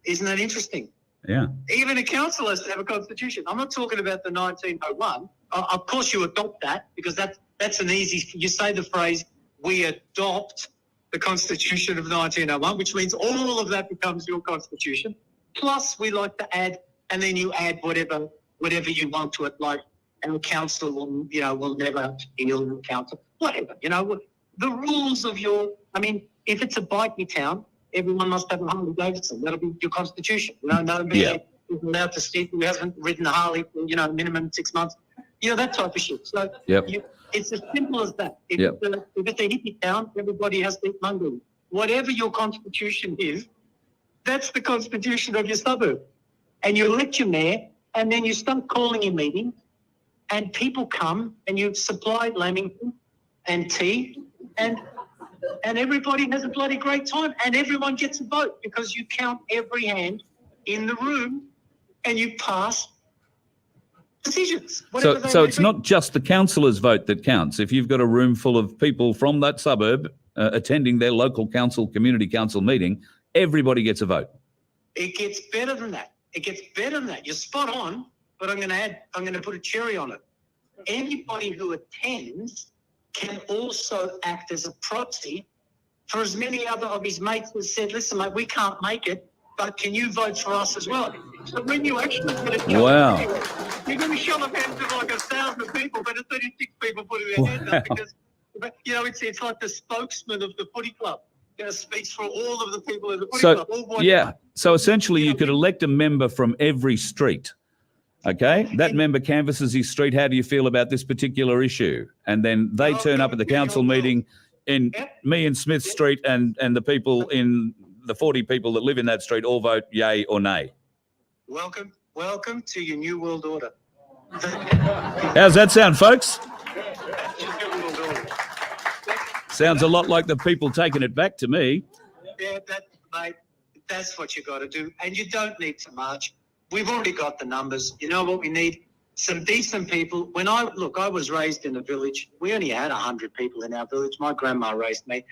Isn't that interesting? Yeah. Even a council has to have a constitution. I'm not talking about the 1901. Of course, you adopt that because that's an easy. You say the phrase, "We adopt the Constitution of 1901," which means all of that becomes your constitution. Plus, we like to add, and then you add whatever you want to it. Like our council will never ill council, whatever. The rules of your. I mean, if it's a bikey town, everyone must have a Harley Davidson. That'll be your constitution. Nobody is allowed to sit who hasn't ridden a Harley for, minimum 6 months. That type of shit. So it's as simple as that. If it's a hippie town, everybody has to eat mungos. Whatever your constitution is, that's the constitution of your suburb. And you elect your mayor, and then you start calling your meetings, and people come, and you supply lamington and tea, and everybody has a bloody great time, and everyone gets a vote because you count every hand in the room and you pass decisions. So it's not just the councillors' vote that counts. If you've got a room full of people from that suburb attending their local council, community council meeting, everybody gets a vote. It gets better than that. You're spot on, but I'm going to put a cherry on it. Anybody who attends can also act as a proxy for as many other of his mates who said, listen, mate, we can't make it, but can you vote for us as well? So when you actually get it done, wow. You're going to show up hands of like 1,000 people, but 36 people putting their hands up because, it's like the spokesman of the footy club. Speaks for all of the people in the footy club. So essentially you could elect a member from every street. Okay, that member canvasses his street. How do you feel about this particular issue? And then they turn up at the council meeting in me and Smith Street, and the people in the 40 people that live in that street all vote yay or nay. Welcome to your new world order. How's that sound, folks? Sounds a lot like the people taking it back to me. Yeah, mate, that's what you got to do, and you don't need to march. We've already got the numbers. You know what we need? Some decent people. I was raised in a village. We only had 100 people in our village. My grandma raised me.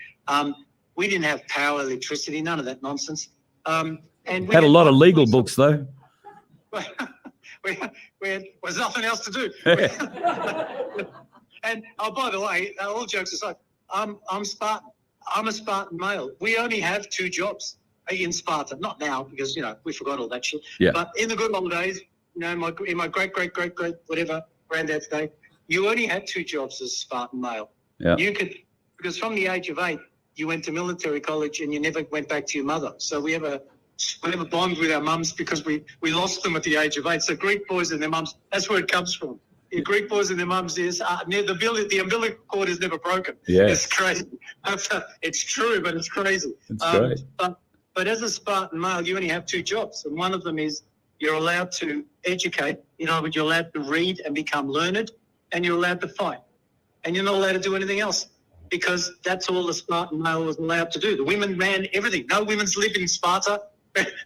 We didn't have power, electricity, none of that nonsense. And we had a lot of legal books, though. Was nothing else to do. And by the way, all jokes aside, I'm Spartan. I'm a Spartan male. We only have 2 jobs in Sparta. Not now because we forgot all that shit. Yeah. But in the good old days, in my great whatever granddad's day, you only had 2 jobs as Spartan male. Yeah. You could, because from the age of 8, you went to military college and you never went back to your mother. So we have a bond with our mums because we lost them at the age of 8. So Greek boys and their mums, that's where it comes from. The Greek boys and their mums is the umbilical cord is never broken. Yes. It's crazy. It's true, but it's crazy. It's great. But as a Spartan male, you only have 2 jobs, and one of them is you're allowed to educate. You know, you're allowed to read and become learned, and you're allowed to fight, and you're not allowed to do anything else because that's all the Spartan male was allowed to do. The women ran everything. No women's lived in Sparta.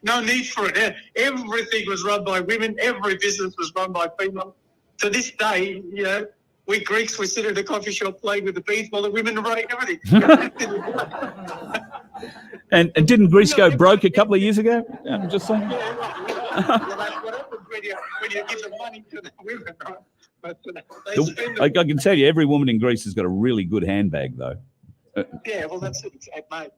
No need for it. Everything was run by women. Every business was run by females. To this day, you know, we Greeks, we sit at a coffee shop playing with the bees while the women are running everything. And didn't Greece go broke a couple of years ago? I'm just saying. Yeah, well, that's what happens when you give the money to the women, right? But they spend I can tell you, every woman in Greece has got a really good handbag, though. yeah, well, that's it, mate.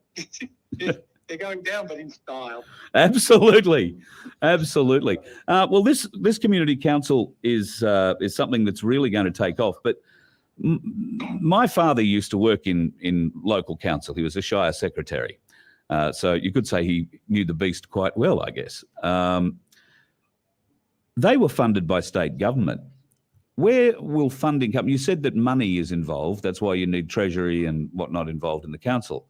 They're going down, but in style. Absolutely. Well, this community council is something that's really going to take off. But my father used to work in local council. He was a shire secretary, so you could say he knew the beast quite well, I guess. They were funded by state government. Where will funding come? You said that money is involved. That's why you need treasury and whatnot involved in the council.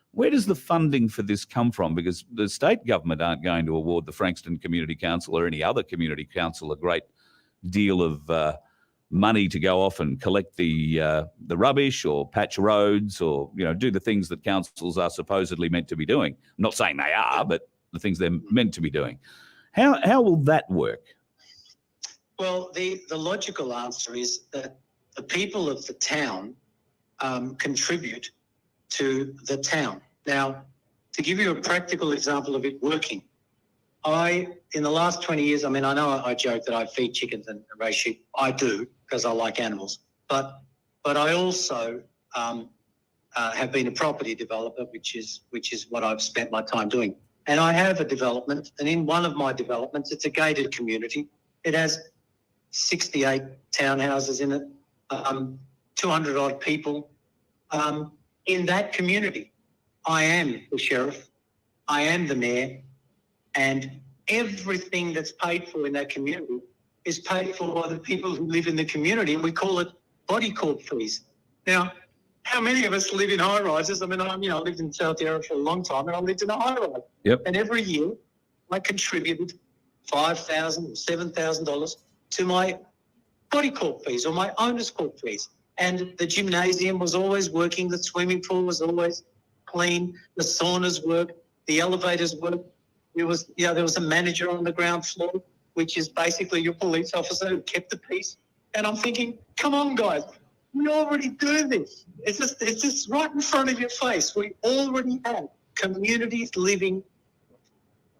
Where does the funding for this come from? Because the state government aren't going to award the Frankston Community Council or any other community council a great deal of money to go off and collect the rubbish or patch roads or, you know, do the things that councils are supposedly meant to be doing. I'm not saying they are, but the things they're meant to be doing. How will that work? Well, the logical answer is that the people of the town contribute to the town. Now, to give you a practical example of it working, in the last 20 years, I mean, I know I joke that I feed chickens and raise sheep. I do because I like animals. But I also have been a property developer, which is what I've spent my time doing. And I have a development, and in one of my developments, it's a gated community. It has 68 townhouses in it, 200 odd people. In that community, I am the sheriff, I am the mayor, and everything that's paid for in that community is paid for by the people who live in the community, and we call it body corp fees. Now, how many of us live in high rises? I mean, I lived in South Yarra for a long time, and I lived in a high rise. Yep. And every year, I contributed $5,000 or $7,000 to my body corp fees or my owner's corp fees. And the gymnasium was always working, the swimming pool was always clean, the saunas worked, the elevators worked. There was a manager on the ground floor, which is basically your police officer who kept the peace. And I'm thinking, come on, guys, we already do this. It's just right in front of your face. We already have communities living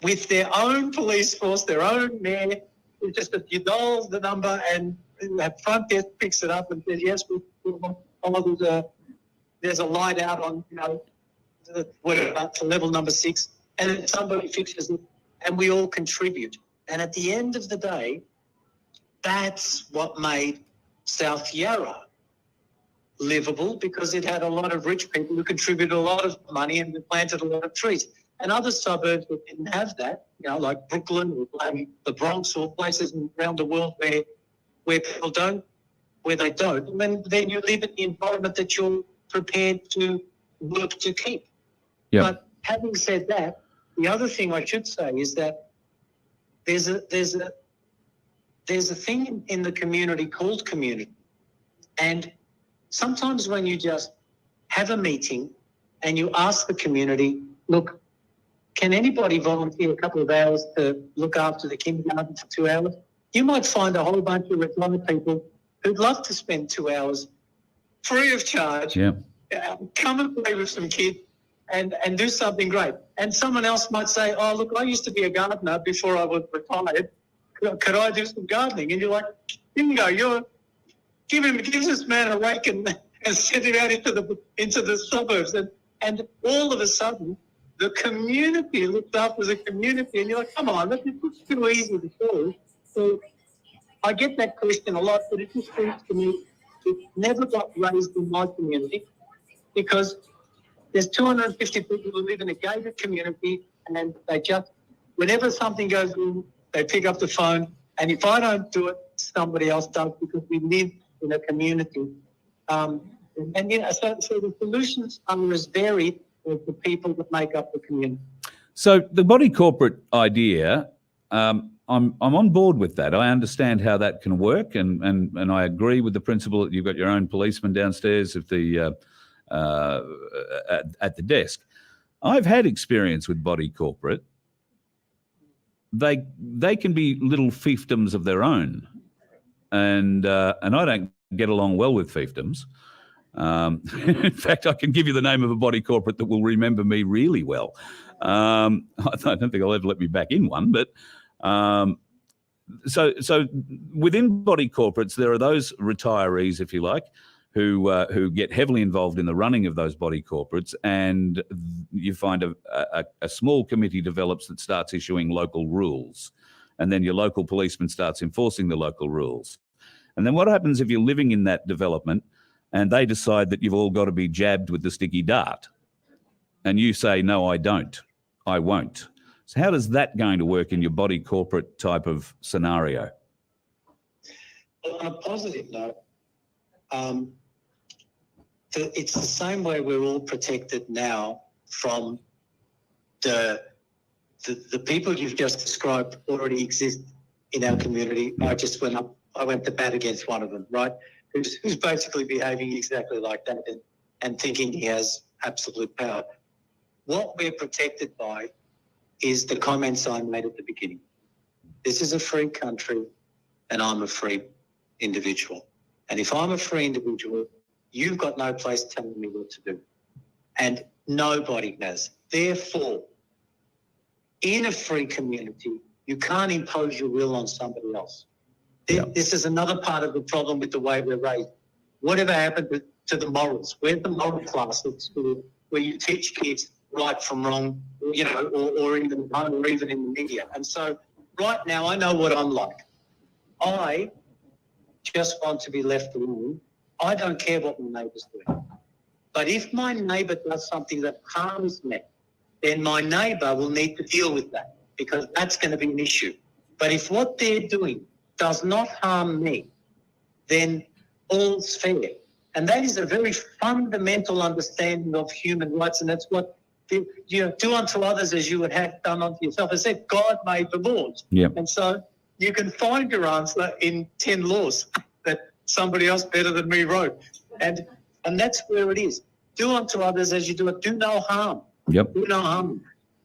with their own police force, their own mayor. It's just that you dial the number and that front desk picks it up and says, yes, there's a light out on, whatever, to level number 6, and then somebody fixes it, and we all contribute. And at the end of the day, that's what made South Yarra livable, because it had a lot of rich people who contributed a lot of money and planted a lot of trees. And other suburbs that didn't have that, like Brooklyn or the Bronx or places around the world where people don't, where they don't, and then you live in the environment that you're prepared to work to keep. Yep. But having said that, the other thing I should say is that there's a thing in the community called community. And sometimes when you just have a meeting and you ask the community, look, can anybody volunteer a couple of hours to look after the kindergarten for 2 hours? You might find a whole bunch of retired people who'd love to spend 2 hours free of charge, come and play with some kids and do something great. And someone else might say, oh, look, I used to be a gardener before I was retired. Could I do some gardening? And you're like, bingo, give this man a rake and send him out into the suburbs. And all of a sudden, the community looks after the community, and you're like, come on, that's too easy to do. So I get that question a lot, but it just seems to me it never got raised in my community because there's 250 people who live in a gated community, and they just, whenever something goes wrong, they pick up the phone, and if I don't do it, somebody else does, because we live in a community. So the solutions are as varied as the people that make up the community. So the body corporate idea, I'm on board with that. I understand how that can work, and I agree with the principle that you've got your own policeman downstairs at the desk. I've had experience with body corporate. They can be little fiefdoms of their own, and I don't get along well with fiefdoms. In fact, I can give you the name of a body corporate that will remember me really well. I don't think I'll ever let me back in one, but so within body corporates, there are those retirees, if you like, who get heavily involved in the running of those body corporates, and you find a small committee develops that starts issuing local rules, and then your local policeman starts enforcing the local rules. And then what happens if you're living in that development and they decide that you've all got to be jabbed with the sticky dart, and you say, no, I don't, I won't. So how does that going to work in your body corporate type of scenario? Well, on a positive note, it's the same way we're all protected now from the people you've just described already exist in our community. I went to bat against one of them, right? Who's basically behaving exactly like that and thinking he has absolute power. What we're protected by is the comments I made at the beginning. This is a free country and I'm a free individual. And if I'm a free individual, you've got no place telling me what to do. And nobody has. Therefore, in a free community, you can't impose your will on somebody else. This is another part of the problem with the way we're raised. Whatever happened to the morals? Where's the moral class at school where you teach kids right from wrong, or even home, or even in the media? And so right now, I know what I'm like. I just want to be left alone. I don't care what my neighbour's doing. But if my neighbour does something that harms me, then my neighbour will need to deal with that, because that's going to be an issue. But if what they're doing does not harm me, then all's fair. And that is a very fundamental understanding of human rights, and that's what, do unto others as you would have done unto yourself. As if God made the laws. Yep. And so you can find your answer in 10 laws that somebody else better than me wrote. And that's where it is. Do unto others as you do it. Do no harm. Yep. Do no harm.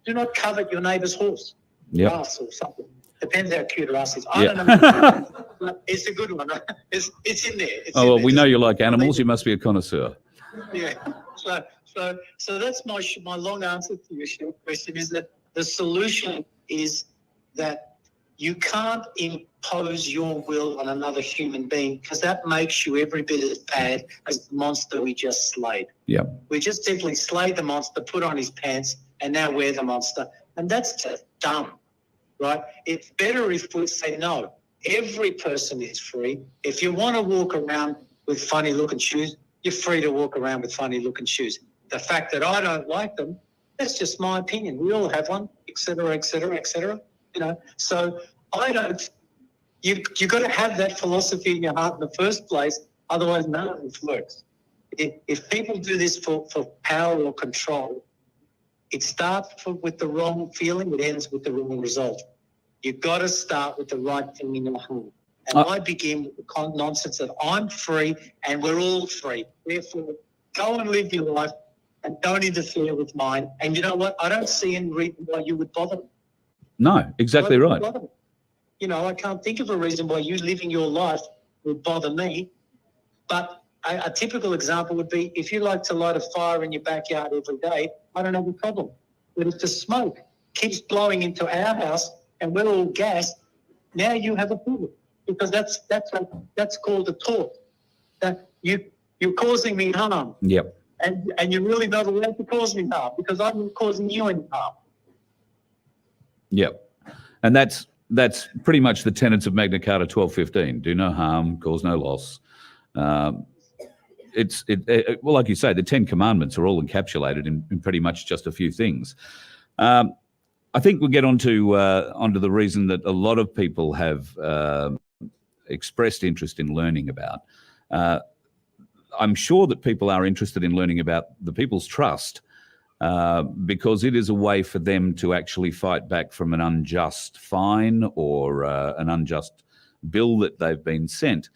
Do not covet your neighbour's horse, ass or something. Depends how cute her ass is. I don't know. It's a good one. It's in there. We know you like animals. You must be a connoisseur. Yeah. So that's my long answer to your short question, is that the solution is that you can't impose your will on another human being, because that makes you every bit as bad as the monster we just slayed. Yeah. We just simply slayed the monster, put on his pants, and now we're the monster. And that's just dumb. Right? It's better if we say, no, every person is free. If you want to walk around with funny looking shoes, you're free to walk around with funny looking shoes. The fact that I don't like them, that's just my opinion. We all have one, et cetera, et cetera, et cetera. So you've got to have that philosophy in your heart in the first place, otherwise none of this works. If people do this for power or control, it starts with the wrong feeling, it ends with the wrong result. You've got to start with the right thing in your heart. And I begin with the nonsense that I'm free and we're all free. Therefore, go and live your life and don't interfere with mine. And you know what? I don't see any reason why you would bother me. No, exactly right. I can't think of a reason why you living your life would bother me. But a typical example would be, if you like to light a fire in your backyard every day, I don't have a problem. But if the smoke keeps blowing into our house and we're all gassed, now you have a problem, because that's called a tort. That you're causing me harm. Yep. And you're really not allowed to cause me harm, because I'm not causing you any harm. Yep. And that's pretty much the tenets of Magna Carta 1215. Do no harm, cause no loss. Well, like you say, the 10 Commandments are all encapsulated in pretty much just a few things. I think we'll get onto the reason that a lot of people have expressed interest in learning about. I'm sure that people are interested in learning about the People's Trust because it is a way for them to actually fight back from an unjust fine or an unjust bill that they've been sent.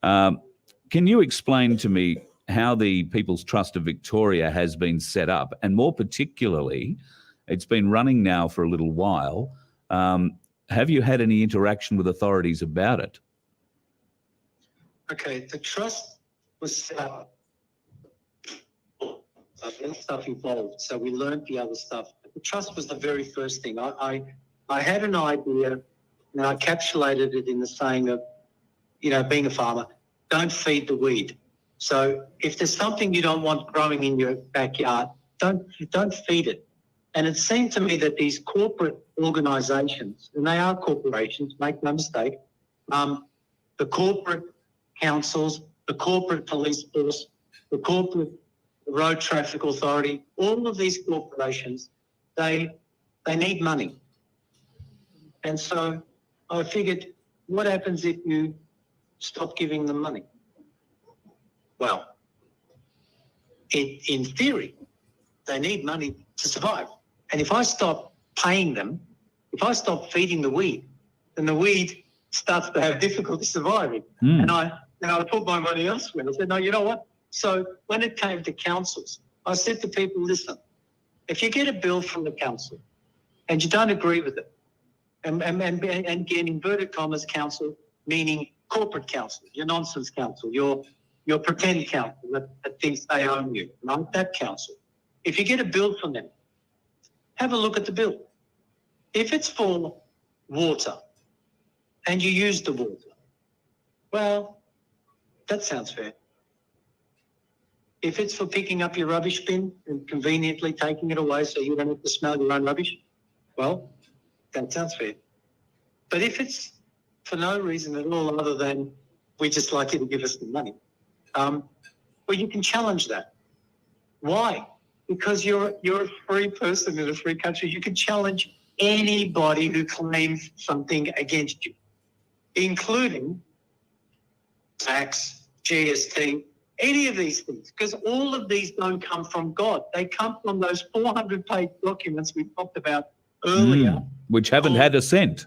Can you explain to me how the People's Trust of Victoria has been set up, and more particularly, it's been running now for a little while. Have you had any interaction with authorities about it? Okay, the trust was set up. There's stuff involved, so we learned the other stuff. The trust was the very first thing. I had an idea, and I encapsulated it in the saying of, being a farmer, don't feed the weed. So if there's something you don't want growing in your backyard, don't feed it. And it seemed to me that these corporate organisations, and they are corporations, make no mistake, the corporate councils, the corporate police force, the corporate road traffic authority, all of these corporations, they need money. And so I figured, what happens if you stop giving them money? Well, in theory, they need money to survive. And if I stop paying them, if I stop feeding the weed, then the weed starts to have difficulty surviving. And I put my money elsewhere. I said, no, you know what? So when it came to councils, I said to people, listen, if you get a bill from the council and you don't agree with it, and get inverted commas council, meaning corporate council, your nonsense council, your pretend council that thinks they own you, not that council. If you get a bill from them, have a look at the bill. If it's for water and you use the water, well, that sounds fair. If it's for picking up your rubbish bin and conveniently taking it away so you don't have to smell your own rubbish, well, that sounds fair. But if it's for no reason at all other than we just like you to give us the money, well, you can challenge that. Why? Because you're a free person in a free country. You can challenge anybody who claims something against you, including tax, GST, any of these things, because all of these don't come from God. They come from those 400-page documents we talked about earlier. Which haven't had a cent.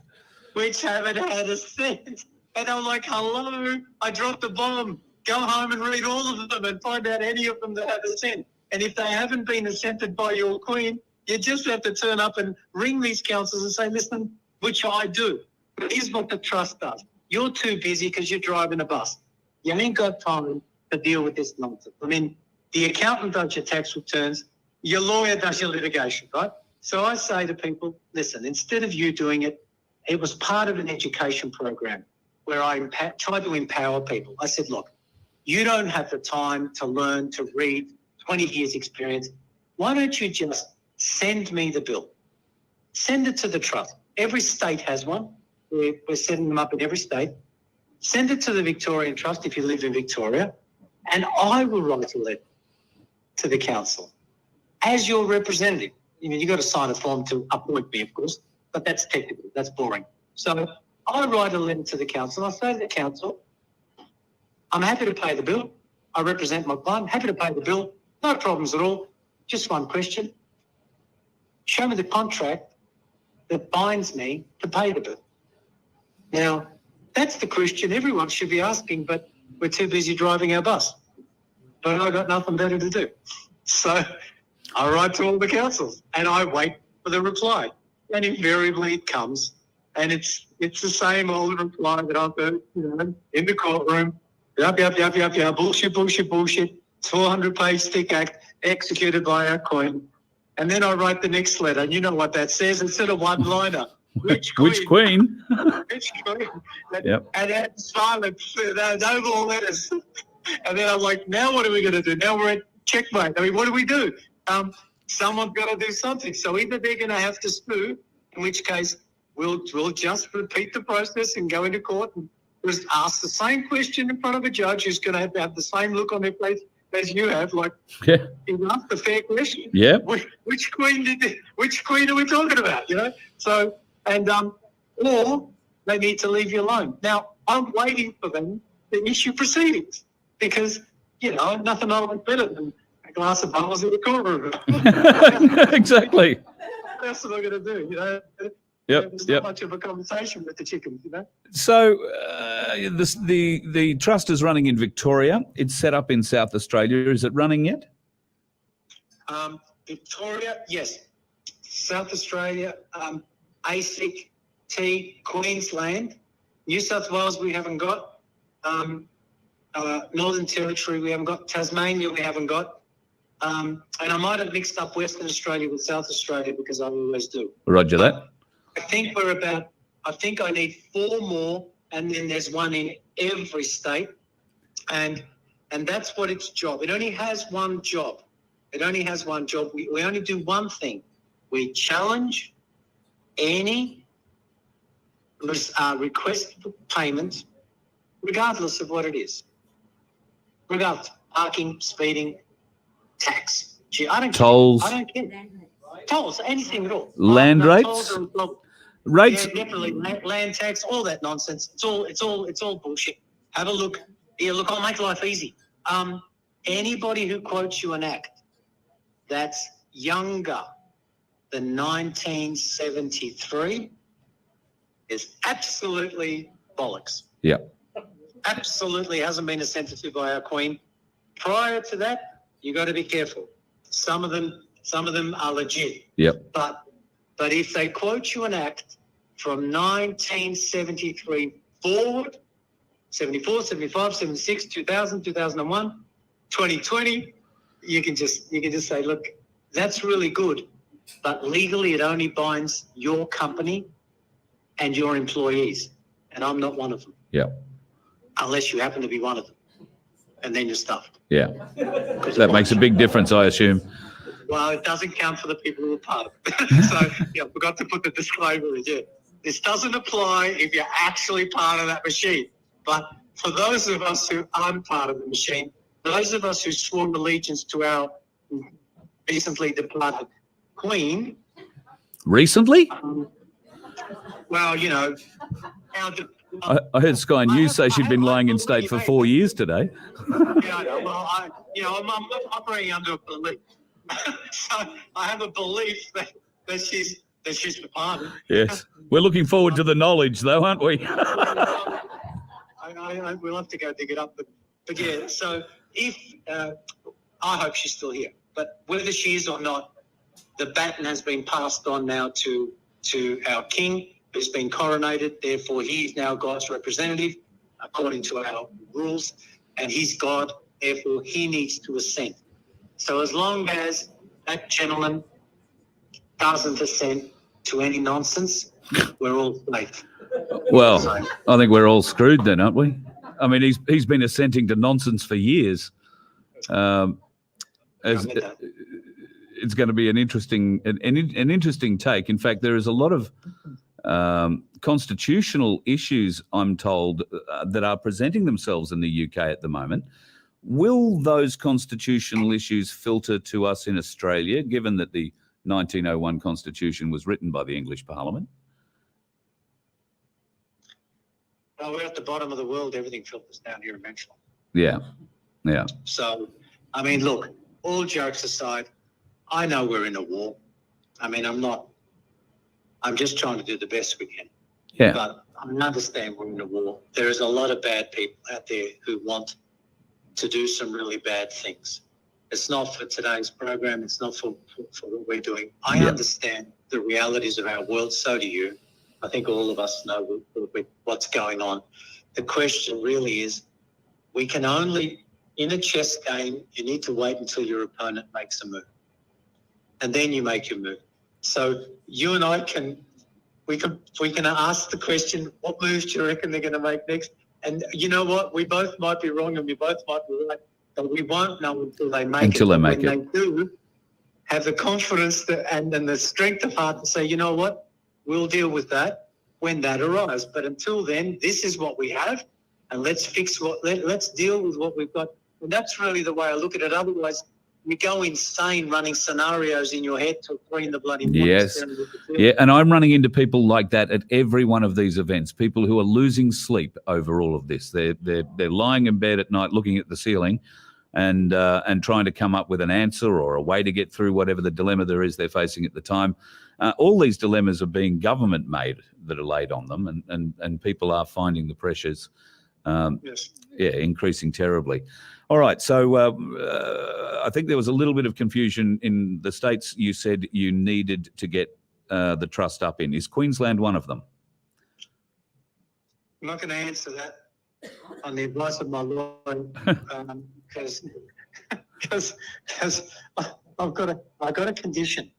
Which haven't had a cent. And I'm like, hello, I dropped a bomb. Go home and read all of them and find out any of them that have a cent. And if they haven't been assented by your queen, you just have to turn up and ring these councils and say, listen, which I do. But here's what the trust does. You're too busy because you're driving a bus. You ain't got time to deal with this nonsense. I mean, the accountant does your tax returns, your lawyer does your litigation, right? So I say to people, listen, instead of you doing it, it was part of an education program where I tried to empower people. I said, look, you don't have the time to learn, to read, 20 years experience. Why don't you just send me the bill? Send it to the trust. Every state has one. We're setting them up in every state. Send it to the Victorian Trust if you live in Victoria, and I will write a letter to the council as your representative. You've got to sign a form to appoint me, of course, but that's technical, that's boring. So I write a letter to the council. I say to the council, I'm happy to pay the bill. I represent my client, happy to pay the bill, no problems at all. Just one question. Show me the contract that binds me to pay the bill. Now, that's the question everyone should be asking, but we're too busy driving our bus. But I've got nothing better to do. So I write to all the councils and I wait for the reply. And invariably it comes. And it's the same old reply that I've heard, in the courtroom. Yup, bullshit. 400-page thick act executed by our queen. And then I write the next letter. And you know what that says? Instead of one-liner. Which queen? Which queen? Which queen? Yep. And that's silence. No more letters. And then I'm like, now what are we going to do? Now we're at checkmate. I mean, what do we do? Someone's got to do something. So either they're going to have to sue, in which case we'll just repeat the process and go into court and was asked the same question in front of a judge who's going to have the same look on their face as you have, like, Yeah. he asked the fair question. Yeah. Which queen are we talking about, you know? So, and, or they need to leave you alone. Now, I'm waiting for them to issue proceedings because, you know, nothing I like better than a glass of bubbles in the corner. Exactly. What else am I going to do, you know? Yep. There's not much of a conversation with the chickens, you know? So the trust is running in Victoria. It's set up in South Australia. Is it running yet? Victoria, yes. South Australia, ASIC, Queensland, New South Wales we haven't got, Northern Territory we haven't got, Tasmania we haven't got, and I might have mixed up Western Australia with South Australia because I always do. Roger that. I think I need 4 more, and then there's one in every state, and that's what its job. It only has one job. We only do one thing. We challenge any request for payment, regardless of what it is. Regardless, parking, speeding, tax. Gee, I don't Tolls. care. I don't care. Tolls, anything at all. Land rates. Tolls are, Rates. yeah, definitely. Land tax, all that nonsense. It's all bullshit. Have a look. Yeah, look, I'll make life easy. Anybody who quotes you an act that's younger than 1973 is absolutely bollocks. Yeah. Absolutely hasn't been assented to by our Queen. Prior to that, you got to be careful. Some of them are legit. Yep. But if they quote you an act from 1973 forward, 74, 75, 76, 2000, 2001, 2020, you can just say, look, that's really good, but legally it only binds your company and your employees, and I'm not one of them. Yeah. Unless you happen to be one of them, and then you're stuffed. Yeah. That makes a big difference, I assume. Well, it doesn't count for the people who are part of it. So, yeah, forgot to put the disclaimer in. Yeah, this doesn't apply if you're actually part of that machine. But for those of us who aren't part of the machine, those of us who sworn allegiance to our recently departed Queen. Recently? Well, you know, I heard Sky News say she'd been lying in state for 4 years today. Yeah, I know. Well, I'm operating under a belief. So I have a belief that she's departed. Yes. We're looking forward to the knowledge, though, aren't we? We'll have to go dig it up. But yeah, so if I hope she's still here. But whether she is or not, the baton has been passed on now to our king, who's been coronated. Therefore, he is now God's representative, according to our rules, and he's God. Therefore, he needs to assent. So as long as that gentleman doesn't assent to any nonsense, we're all safe. Well, I think we're all screwed then, aren't we? I mean, he's been assenting to nonsense for years. It's going to be an interesting take. In fact, there is a lot of constitutional issues, I'm told, that are presenting themselves in the UK at the moment. Will those constitutional issues filter to us in Australia, given that the 1901 Constitution was written by the English Parliament? Well, we're at the bottom of the world. Everything filters down here eventually. Yeah, yeah. So, I mean, look, all jokes aside, I know we're in a war. I mean, I'm just trying to do the best we can. Yeah. But I understand we're in a war. There is a lot of bad people out there who want to do some really bad things. It's not for today's program. It's not for what we're doing. I understand the realities of our world. So do you. I think all of us know what's going on. The question really is, we can only, in a chess game, you need to wait until your opponent makes a move. And then you make your move. So you and I can ask the question, what moves do you reckon they're going to make next? And you know what? We both might be wrong and we both might be right, but we won't know until they make it. When they do, have the confidence and the strength of heart to say, you know what? We'll deal with that when that arrives. But until then, this is what we have. and let's fix let's deal with what we've got. And that's really the way I look at it. Otherwise, you go insane running scenarios in your head till 3 in the bloody morning. Yes. Yeah, and I'm running into people like that at every one of these events, people who are losing sleep over all of this. They're lying in bed at night looking at the ceiling and trying to come up with an answer or a way to get through whatever the dilemma there is they're facing at the time. All these dilemmas are being government made that are laid on them, and people are finding the pressures Yes. increasing terribly. All right, so I think there was a little bit of confusion in the states you said you needed to get the trust up in. Is Queensland one of them? I'm not going to answer that on the advice of my lawyer because I've got a condition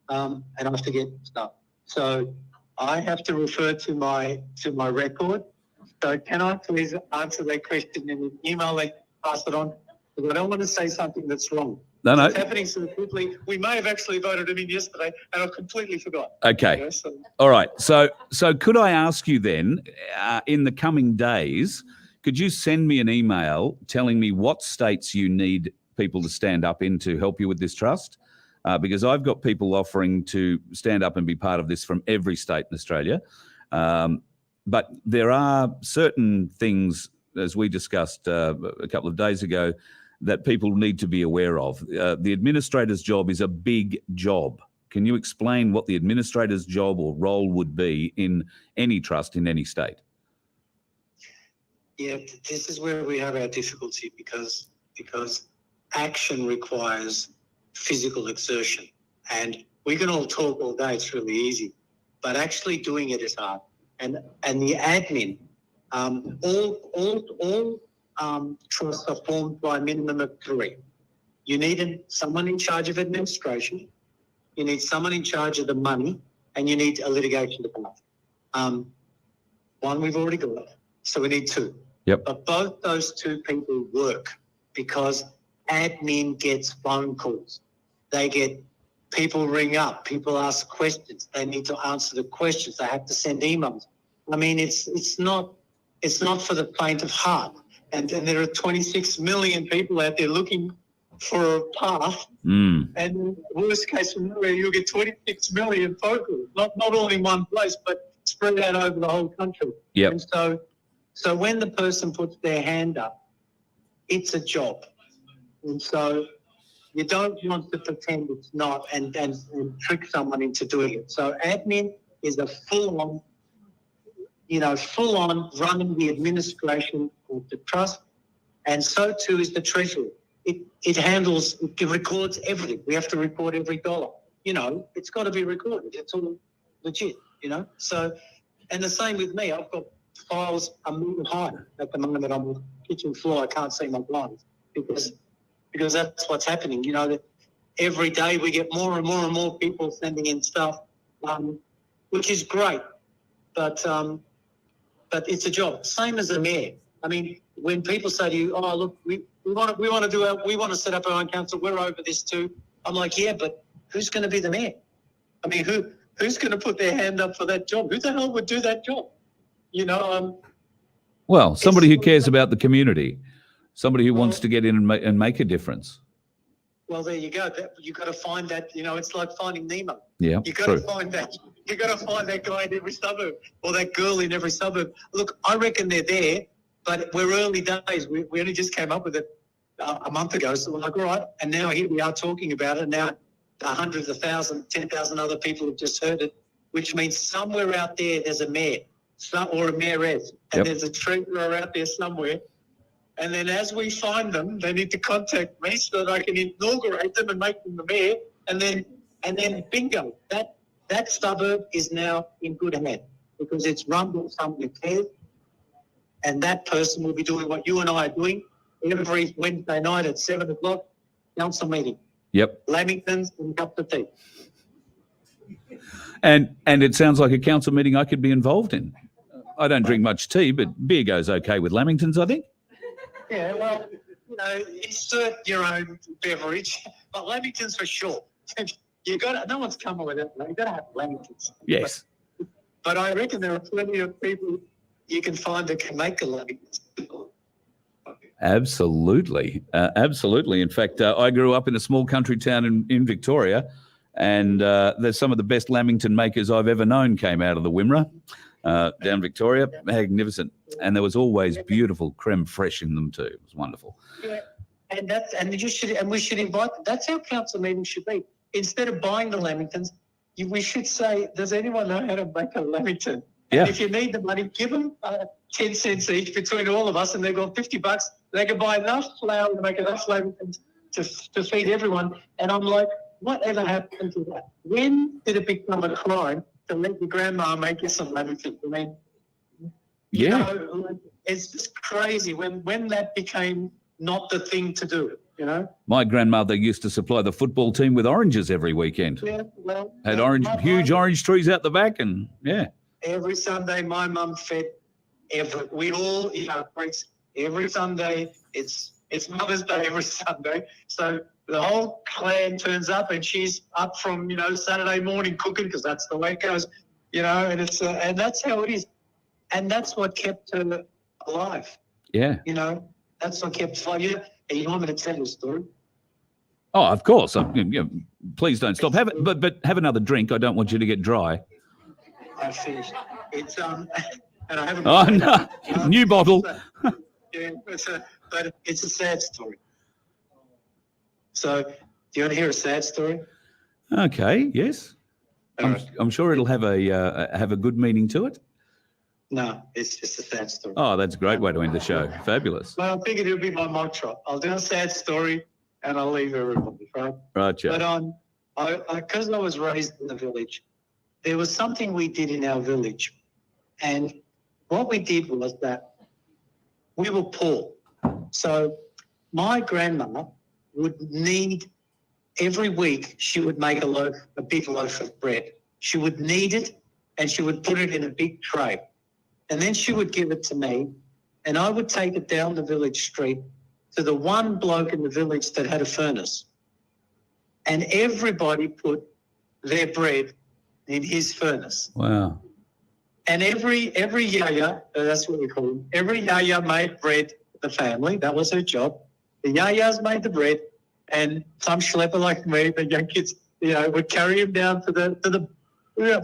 and I have to get stuff. So I have to refer to my record. So can I please answer that question in an email and pass it on? Because I don't want to say something that's wrong. No. It's happening so quickly. We may have actually voted him in yesterday, and I completely forgot. Okay. You know, so. All right. So could I ask you then, in the coming days, could you send me an email telling me what states you need people to stand up in to help you with this trust? Because I've got people offering to stand up and be part of this from every state in Australia. But there are certain things, as we discussed a couple of days ago, that people need to be aware of. The administrator's job is a big job. Can you explain what the administrator's job or role would be in any trust in any state? Yeah, this is where we have our difficulty because action requires physical exertion. And we can all talk all day, it's really easy. But actually doing it is hard. And the admin, all trusts are formed by a minimum of 3. You need someone in charge of administration, you need someone in charge of the money, and you need a litigation department. One we've already got, so we need 2. Yep. But both those 2 people work because admin gets phone calls. They get people ring up, people ask questions. They need to answer the questions. They have to send emails. I mean, it's not for the faint of heart. And there are 26 million people out there looking for a path. And worst case scenario, you'll get 26 million phone calls, not all in one place, but spread out over the whole country. Yep. And so when the person puts their hand up, it's a job. And so you don't want to pretend it's not and trick someone into doing it. So admin is a full-on running the administration of the trust, and so too is the treasury. It records everything. We have to report every dollar. You know, it's got to be recorded. It's all legit, you know. So, and the same with me. I've got files a metre high at the moment. I'm on the kitchen floor. I can't see my blinds because that's what's happening. You know, that every day we get more and more and more people sending in stuff, which is great, but it's a job. Same as a mayor. I mean, when people say to you, "Oh, look, we want to set up our own council. We're over this too." I'm like, "Yeah, but who's going to be the mayor? I mean, who's going to put their hand up for that job? Who the hell would do that job?" You know. Well, somebody who cares about the community, somebody who wants to get in and make a difference. Well, there you go. You got to find that. You know, it's like finding Nemo. Yeah, you got to find that. You got to find that guy in every suburb or that girl in every suburb. Look, I reckon they're there, but we're early days. We only just came up with it a month ago, so we're like, all right. And now here we are talking about it. Now hundreds of thousands, 10,000 other people have just heard it, which means somewhere out there there's a mayor or a mayoress, and there's a treasurer out there somewhere. And then as we find them, they need to contact me so that I can inaugurate them and make them the mayor. And then bingo, that suburb is now in good hands because it's run by someone who cares. And that person will be doing what you and I are doing every Wednesday night at 7 o'clock, council meeting. Yep. Lamingtons and cups of tea. And it sounds like a council meeting I could be involved in. I don't drink much tea, but beer goes okay with Lamingtons, I think. Yeah, well, you know, insert your own beverage, but Lamingtons for sure. No one's coming with it. You've got to have Lamingtons. Yes. But I reckon there are plenty of people you can find that can make the lamingtons. Absolutely. Absolutely. In fact, I grew up in a small country town in Victoria, and there's some of the best lamington makers I've ever known came out of the Wimmera, down Victoria. Magnificent. And there was always beautiful creme fraiche in them too. It was wonderful. Yeah. We should invite, that's how council meetings should be. Instead of buying the lamingtons, we should say, does anyone know how to make a lamington? Yeah. And if you need the money, give them 10 cents each between all of us, and they've got $50. They can buy enough flour to make enough lamingtons to feed everyone. And I'm like, whatever happened to that? When did it become a crime to let your grandma make you some lamingtons? I mean, you know, like, it's just crazy when that became not the thing to do, you know? My grandmother used to supply the football team with oranges every weekend. Yeah, well. Had huge orange trees out the back, and yeah. Every Sunday, my mum fed we all, you know, every Sunday, it's Mother's Day every Sunday. So the whole clan turns up, and she's up from, you know, Saturday morning cooking, because that's the way it goes, you know, and it's and that's how it is. And that's what kept her alive. Yeah. You know, that's what kept her alive. You want me to tell you a story? Oh, of course. Please don't stop. But have another drink. I don't want you to get dry. I finished. It's and I haven't. Oh no, new bottle. Yeah, but it's a sad story. So, do you want to hear a sad story? Okay. Yes. Right. I'm sure it'll have a good meaning to it. No, it's just a sad story. Oh, that's a great way to end the show. Fabulous. Well, I figured it would be my mantra. I'll do a sad story and I'll leave everybody, right? Right, Joe. But because I was raised in the village, there was something we did in our village. And what we did was that we were poor. So my grandma would need, every week, she would make a big loaf of bread. She would knead it and she would put it in a big tray. And then she would give it to me, and I would take it down the village street to the one bloke in the village that had a furnace. And everybody put their bread in his furnace. Wow. And every yaya, that's what we call them, every yaya made bread for the family. That was her job. The yayas made the bread, and some schlepper like me, the young kids, you know, would carry him down to the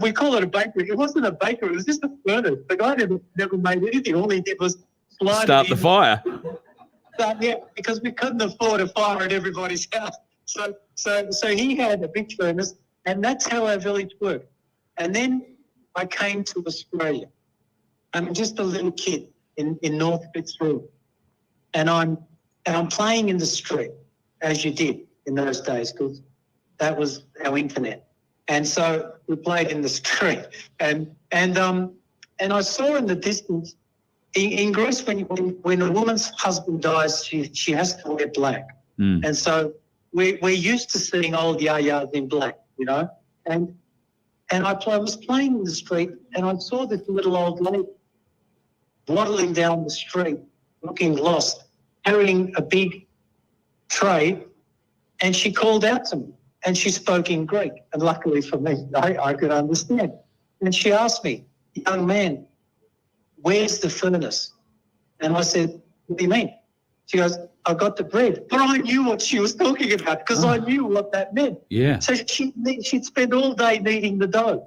we call it a bakery. It wasn't a bakery. It was just a furnace. The guy never made anything. All he did was start the fire. Yeah, because we couldn't afford a fire at everybody's house. So he had a big furnace, and that's how our village worked. And then I came to Australia. I'm just a little kid in North Fitzroy, and I'm playing in the street, as you did in those days, because that was our internet. And so we played in the street, and I saw in the distance, in Greece, when a woman's husband dies, she has to wear black, and so we're used to seeing old yayas in black, you know, and I was playing in the street, and I saw this little old lady waddling down the street, looking lost, carrying a big tray, and she called out to me. And she spoke in Greek, and luckily for me, I could understand. And she asked me, young man, where's the furnace? And I said, what do you mean? She goes, I got the bread. But I knew what she was talking about, because I knew what that meant. Yeah. So she'd spend all day kneading the dough.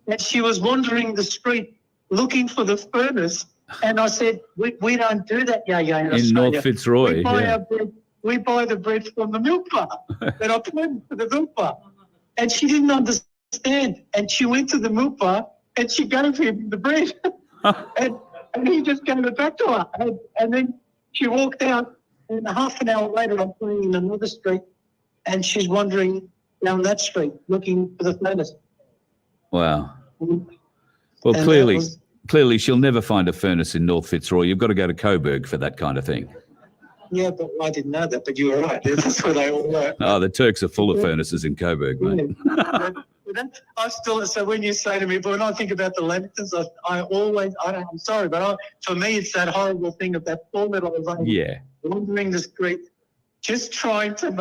And she was wandering the street looking for the furnace. And I said, we don't do that, in Australia. North Fitzroy, we buy our bread. We buy the bread from the milk bar, and I pointed to the milk bar. And she didn't understand. And she went to the milk bar, and she gave him the bread. and he just gave it back to her. And then she walked out, and half an hour later, I'm playing in another street, and she's wandering down that street looking for the furnace. Wow. Well, clearly she'll never find a furnace in North Fitzroy. You've got to go to Coburg for that kind of thing. Yeah, but I didn't know that, but you were right. That's where they all were. Oh, the Turks are full of furnaces in Coburg, mate. So when you say to me, but when I think about the lamingtons, I'm sorry, but for me, it's that horrible thing of that poor little lady wandering the street, just trying to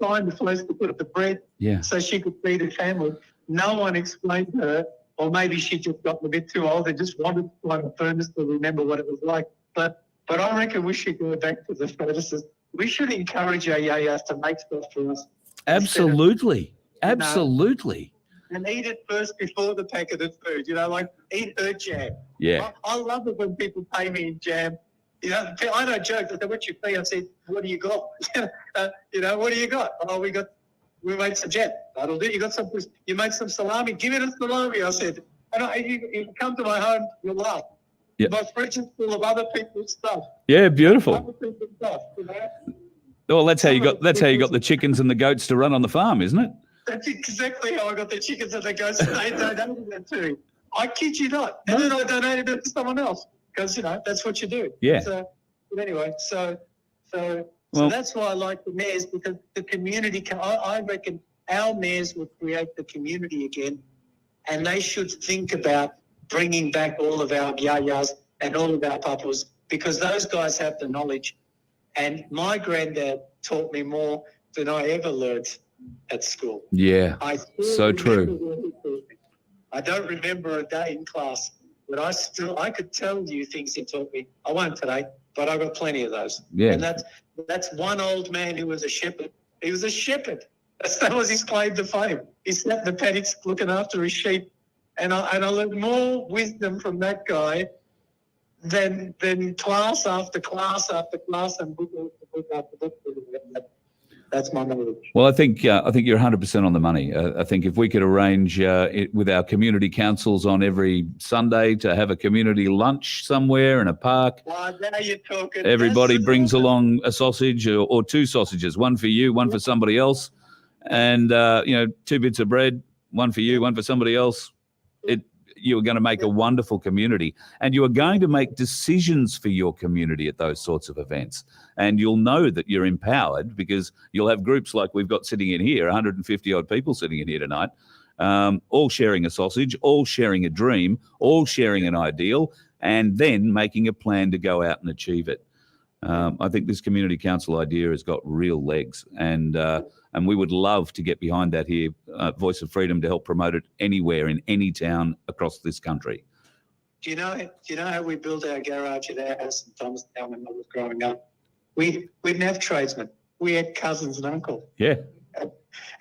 find a place to put the bread so she could feed her family. No one explained to her or maybe she just gotten a bit too old and just wanted to climb a furnace to remember what it was like. But I reckon we should go back to the furnaces. We should encourage our yayas to make stuff for us. Absolutely. Absolutely. And eat it first before the packeted food, like eat her jam. Yeah. I love it when people pay me in jam. I don't joke. They said, "What's your fee?" I said, "What do you got?" What do you got? "Oh, we made some jam." "That'll do. You made some salami. Give it a salami." I said, you come to my home, you'll laugh. Yeah. My fridge is full of other people's stuff. Yeah, beautiful. Other people's stuff, Well, that's how you got the chickens and the goats to run on the farm, isn't it? That's exactly how I got the chickens and the goats. They donated them to me. I kid you not. And then I donated it to someone else because, that's what you do. Yeah. So, but anyway, so that's why I like the mayors, because the community I reckon our mayors will create the community again, and they should think about bringing back all of our yayas and all of our papas, because those guys have the knowledge. And my granddad taught me more than I ever learned at school. Yeah, so true. I don't remember a day in class, but I could tell you things he taught me. I won't today, but I've got plenty of those. Yeah. And that's one old man who was a shepherd. He was a shepherd. That was his claim to fame. He sat in the paddocks looking after his sheep. And I learned more wisdom from that guy than class after class after class and book after book. That's my knowledge. Well, I think you're 100% on the money. I think if we could arrange with our community councils on every Sunday to have a community lunch somewhere in a park. Now you're talking. Everybody brings along a sausage or two sausages, one for you, one for somebody else, and 2 bits of bread, one for you, one for somebody else. You are going to make a wonderful community, and you are going to make decisions for your community at those sorts of events. And you'll know that you're empowered because you'll have groups like we've got sitting in here, 150 odd people sitting in here tonight, all sharing a sausage, all sharing a dream, all sharing an ideal, and then making a plan to go out and achieve it. I think this community council idea has got real legs, and we would love to get behind that here, Voice of Freedom, to help promote it anywhere in any town across this country. Do you know how we built our garage at our house in Thomastown when I was growing up? We didn't have tradesmen. We had cousins and uncles. Yeah.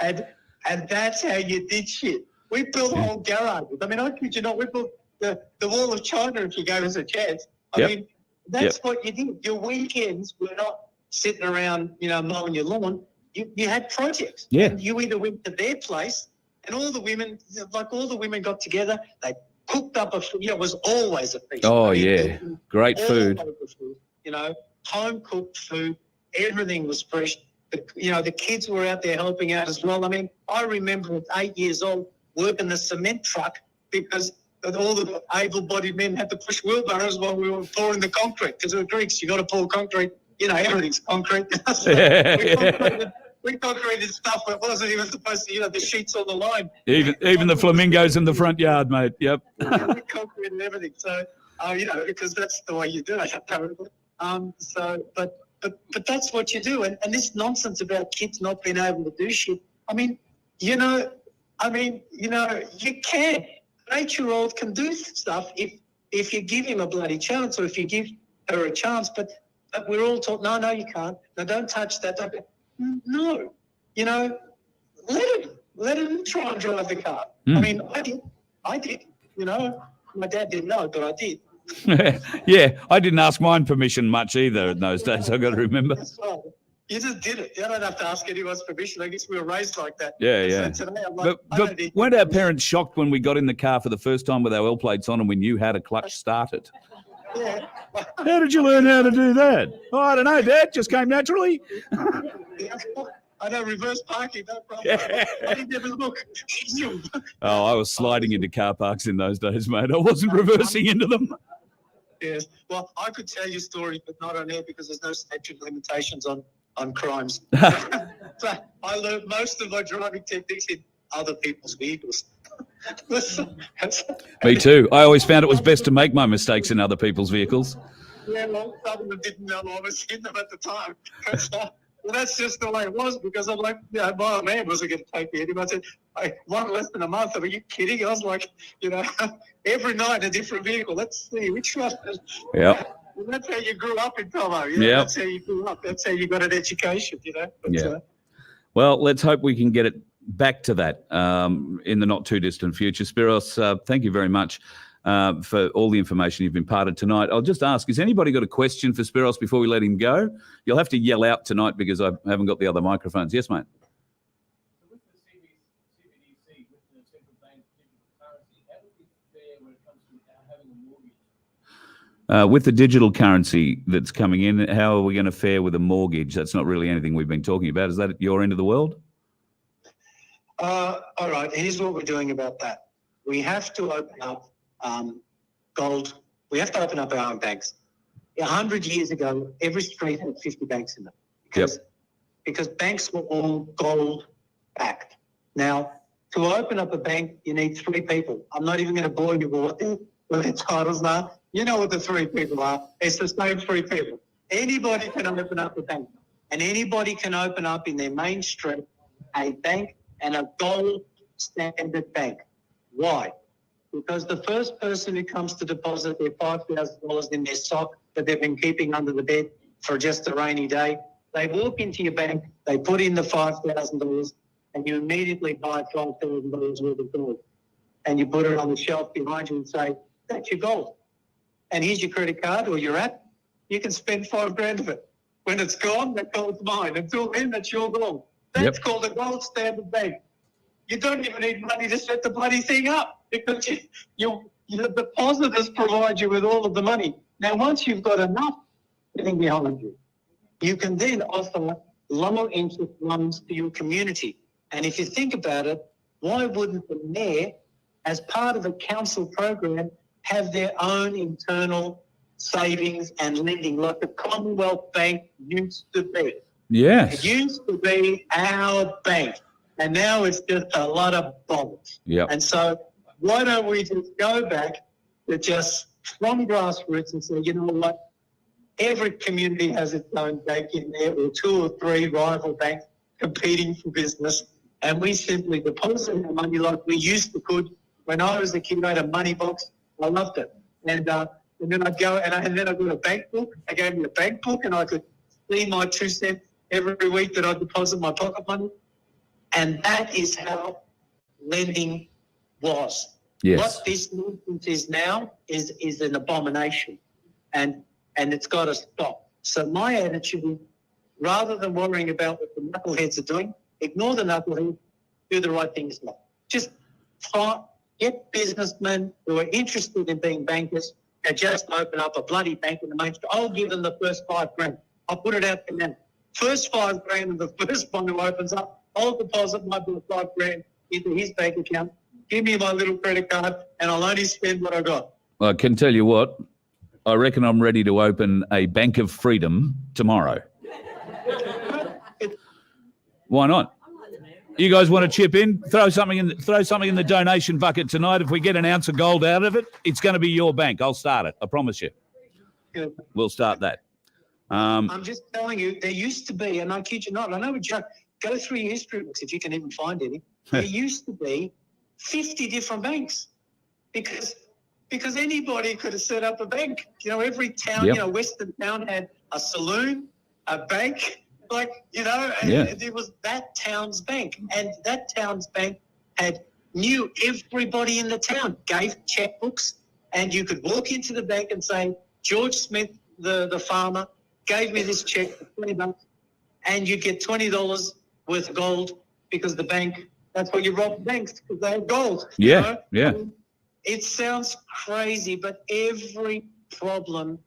And that's how you did shit. We built whole garages. I mean, I kid you not, we built the wall of China if you gave us a chance. I mean, that's what you did. Your weekends were not sitting around, mowing your lawn. You had projects. Yeah. And you either went to their place, and all the women got together. They cooked up it was always a feast. Oh, yeah. Great food. Home cooked food. Everything was fresh. The kids were out there helping out as well. I mean, I remember at 8 years old working the cement truck because all the able-bodied men had to push wheelbarrows while we were pouring the concrete, because we were Greeks. You got to pour concrete. Everything's concrete. So we concreted stuff that wasn't even supposed to, the sheets on the line. Even the flamingos in the front yard, mate. Yep. We concreted everything. So, because that's the way you do it, apparently. But that's what you do. And this nonsense about kids not being able to do shit. I mean, you can. An 8-year-old can do stuff if you give him a bloody chance, or if you give her a chance. But we're all taught, no, you can't. No, don't touch that. No, let him try and drive the car. I mean, I did. My dad didn't know, but I did. Yeah, I didn't ask mine permission much either in those days. I've got to remember. That's right. You just did it. You don't have to ask anyone's permission. I guess we were raised like that. Yeah. So today I'm like, but weren't our parents shocked when we got in the car for the first time with our L plates on and we knew how to clutch start it? Yeah. How did you learn how to do that? Oh, I don't know, Dad. Just came naturally. I know, reverse parking, no problem. Yeah. I didn't even look. Oh, I was sliding into car parks in those days, mate. I wasn't reversing into them. Yes. Well, I could tell you stories, but not on air because there's no statute of limitations on crimes. So I learned most of my driving techniques in other people's vehicles. Me too. I always found it was best to make my mistakes in other people's vehicles. Yeah, well, some of them didn't know I was in them at the time. Well, that's just the way it was because I'm like, my old man wasn't going to take me anywhere. I said, one less than a month. Are you kidding? I was like, every night a different vehicle. Let's see which one. Yeah. Well, that's how you grew up in Tomo. Yeah. That's how you grew up. That's how you got an education, But, yeah. Well, let's hope we can get it back to that in the not too distant future. Spiros, thank you very much for all the information you've imparted tonight. I'll just ask, has anybody got a question for Spiros before we let him go? You'll have to yell out tonight because I haven't got the other microphones. Yes, mate. So with the CBDC, with the central bank digital currency, how would it fare when it comes to having a mortgage? With the digital currency that's coming in, how are we going to fare with a mortgage? That's not really anything we've been talking about. Is that at your end of the world? all right, here's what we're doing about that. We have to open up gold. We have to open up our own banks. 100 years ago, every street had 50 banks in them because banks were all gold backed. Now, to open up a bank, you need 3 people. I'm not even going to bore you with what their titles are. You know what the 3 people are. It's the same 3 people. Anybody can open up a bank, and anybody can open up in their main street a bank and a gold standard bank. Why? Because the first person who comes to deposit their $5,000 in their sock that they've been keeping under the bed for just a rainy day, they walk into your bank, they put in the $5,000, and you immediately buy $5,000 worth of gold. And you put it on the shelf behind you and say, that's your gold. And here's your credit card or your app. You can spend $5,000 of it. When it's gone, that gold's mine. Until then, that's your gold. That's called a gold standard bank. You don't even need money to set the bloody thing up because the depositors provide you with all of the money. Now, once you've got enough sitting behind you, you can then offer lower interest loans to your community. And if you think about it, why wouldn't the mayor, as part of a council program, have their own internal savings and lending like the Commonwealth Bank used to be? Yes. It used to be our bank, and now it's just a lot of bonds. Yep. And so why don't we just go back to just from grassroots and say, you know what, every community has its own bank in there, or 2 or 3 rival banks competing for business, and we simply deposit our money like we used to could. When I was a kid, I had a money box. I loved it. And then I'd go and then I got a bank book. I gave me a bank book and I could see my 2 cents every week that I deposit my pocket money. And that is how lending was. Yes. What this movement is now is an abomination. And it's got to stop. So my attitude is, rather than worrying about what the knuckleheads are doing, ignore the knuckleheads, do the right things now. Just get businessmen who are interested in being bankers and just open up a bloody bank in the main street. I'll give them the first $5,000. I'll put it out to them. First $5,000 and the first one who opens up, I'll deposit my $5,000 into his bank account. Give me my little credit card and I'll only spend what I got. Well, I can tell you what, I reckon I'm ready to open a Bank of Freedom tomorrow. Why not? You guys want to chip in? Throw something in the donation bucket tonight. If we get an ounce of gold out of it, it's going to be your bank. I'll start it. I promise you. Good. We'll start that. I'm just telling you, there used to be, and I kid you not, I know go through your history books if you can even find any. There used to be 50 different banks because anybody could have set up a bank. You know, every town, Western town had a saloon, a bank. It was that town's bank. And that town's bank knew everybody in the town, gave checkbooks, and you could walk into the bank and say, George Smith, the farmer, gave me this check for $20, and you get $20 worth of gold because the bank, that's why you rob banks, because they have gold. Yeah. It sounds crazy, but every problem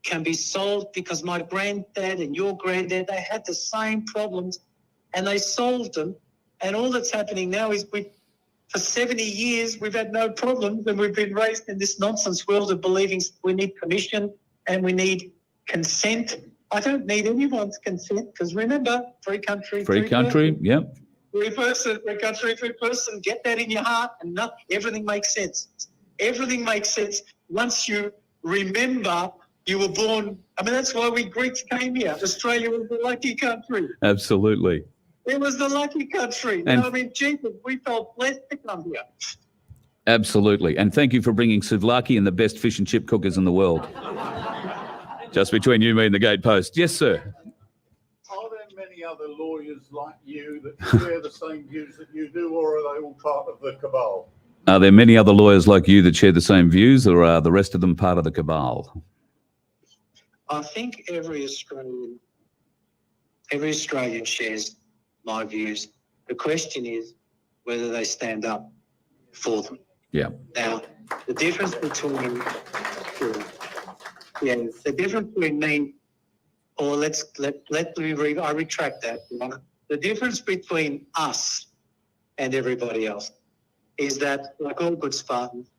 can be solved because my granddad and your granddad, they had the same problems and they solved them. And all that's happening now is for 70 years, we've had no problems and we've been raised in this nonsense world of believing we need permission and we need consent. I don't need anyone's consent because remember, free country. Free country, yep. Free person, free country, free person. Get that in your heart and everything makes sense. Everything makes sense once you remember You were born. I mean, that's why we Greeks came here. Australia was the lucky country. Absolutely. It was the lucky country. And- I mean, Jesus, we felt blessed to come here. Absolutely. And thank you for bringing souvlaki and the best fish and chip cookers in the world. Just between you, me, and the gatepost. Yes, sir. Are there many other lawyers like you that share the same views that you do, or are they all part of the cabal? Are there many other lawyers like you that share the same views, or are the rest of them part of the cabal? I think every Australian shares my views. The question is whether they stand up for them. Yeah. Now, the difference between me, or I retract that. The difference between us and everybody else is that, like all good Spartans,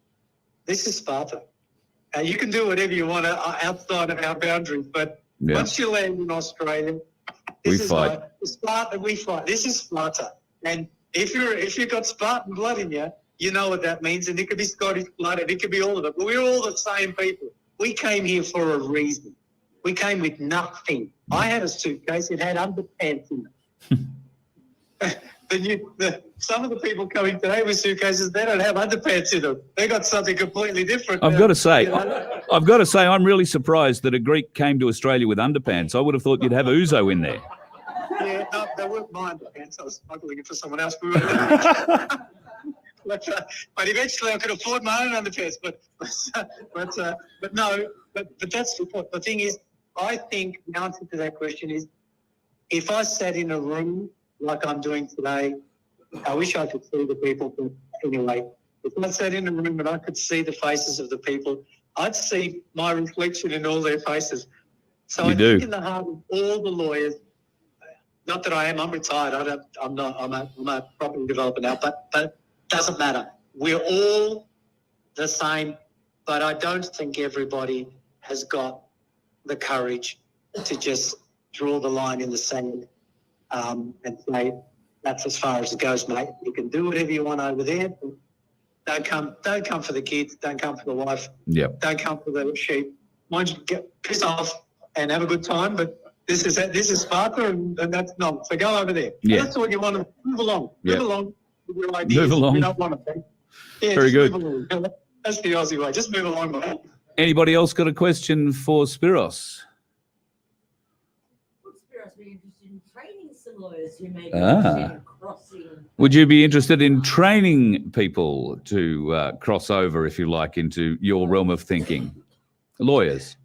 this is Sparta. You can do whatever you want outside of our boundaries, but once you land in Australia, We fight. Sparta. We fight. This is Sparta, and if you've got Spartan blood in you, you know what that means, and it could be Scottish blood, and it could be all of it. But we're all the same people. We came here for a reason. We came with nothing. I had a suitcase. It had underpants in it. Some of the people coming today with suitcases, they don't have underpants in them. They got something completely different. I've got to say, I'm really surprised that a Greek came to Australia with underpants. I would have thought you'd have ouzo in there. Yeah, no, they weren't my underpants. I was smuggling it for someone else. But eventually I could afford my own underpants. But that's the point. The thing is, I think the answer to that question is, if I sat in a room like I'm doing today, I wish I could see the people, but anyway, if I sat in a room and I could see the faces of the people, I'd see my reflection in all their faces. So I think in the heart of all the lawyers, not that I'm retired. I'm a property developer now, but doesn't matter. We're all the same, but I don't think everybody has got the courage to just draw the line in the sand and say, that's as far as it goes, mate. You can do whatever you want over there. Don't come for the kids. Don't come for the wife. Yep. Don't come for the sheep. Mind you, get piss off and have a good time, but this is Sparta, and that's not. So go over there. Yeah. That's what you want to move along. Yeah. Move along with your ideas. Move along. You don't want to. Yeah, Very good. Move along. That's the Aussie way. Just move along, mate. Anybody else got a question for Spiros? Would Spiros be interested in training some lawyers who may be interested in crossing? Would you be interested in training people to cross over, if you like, into your realm of thinking? Lawyers.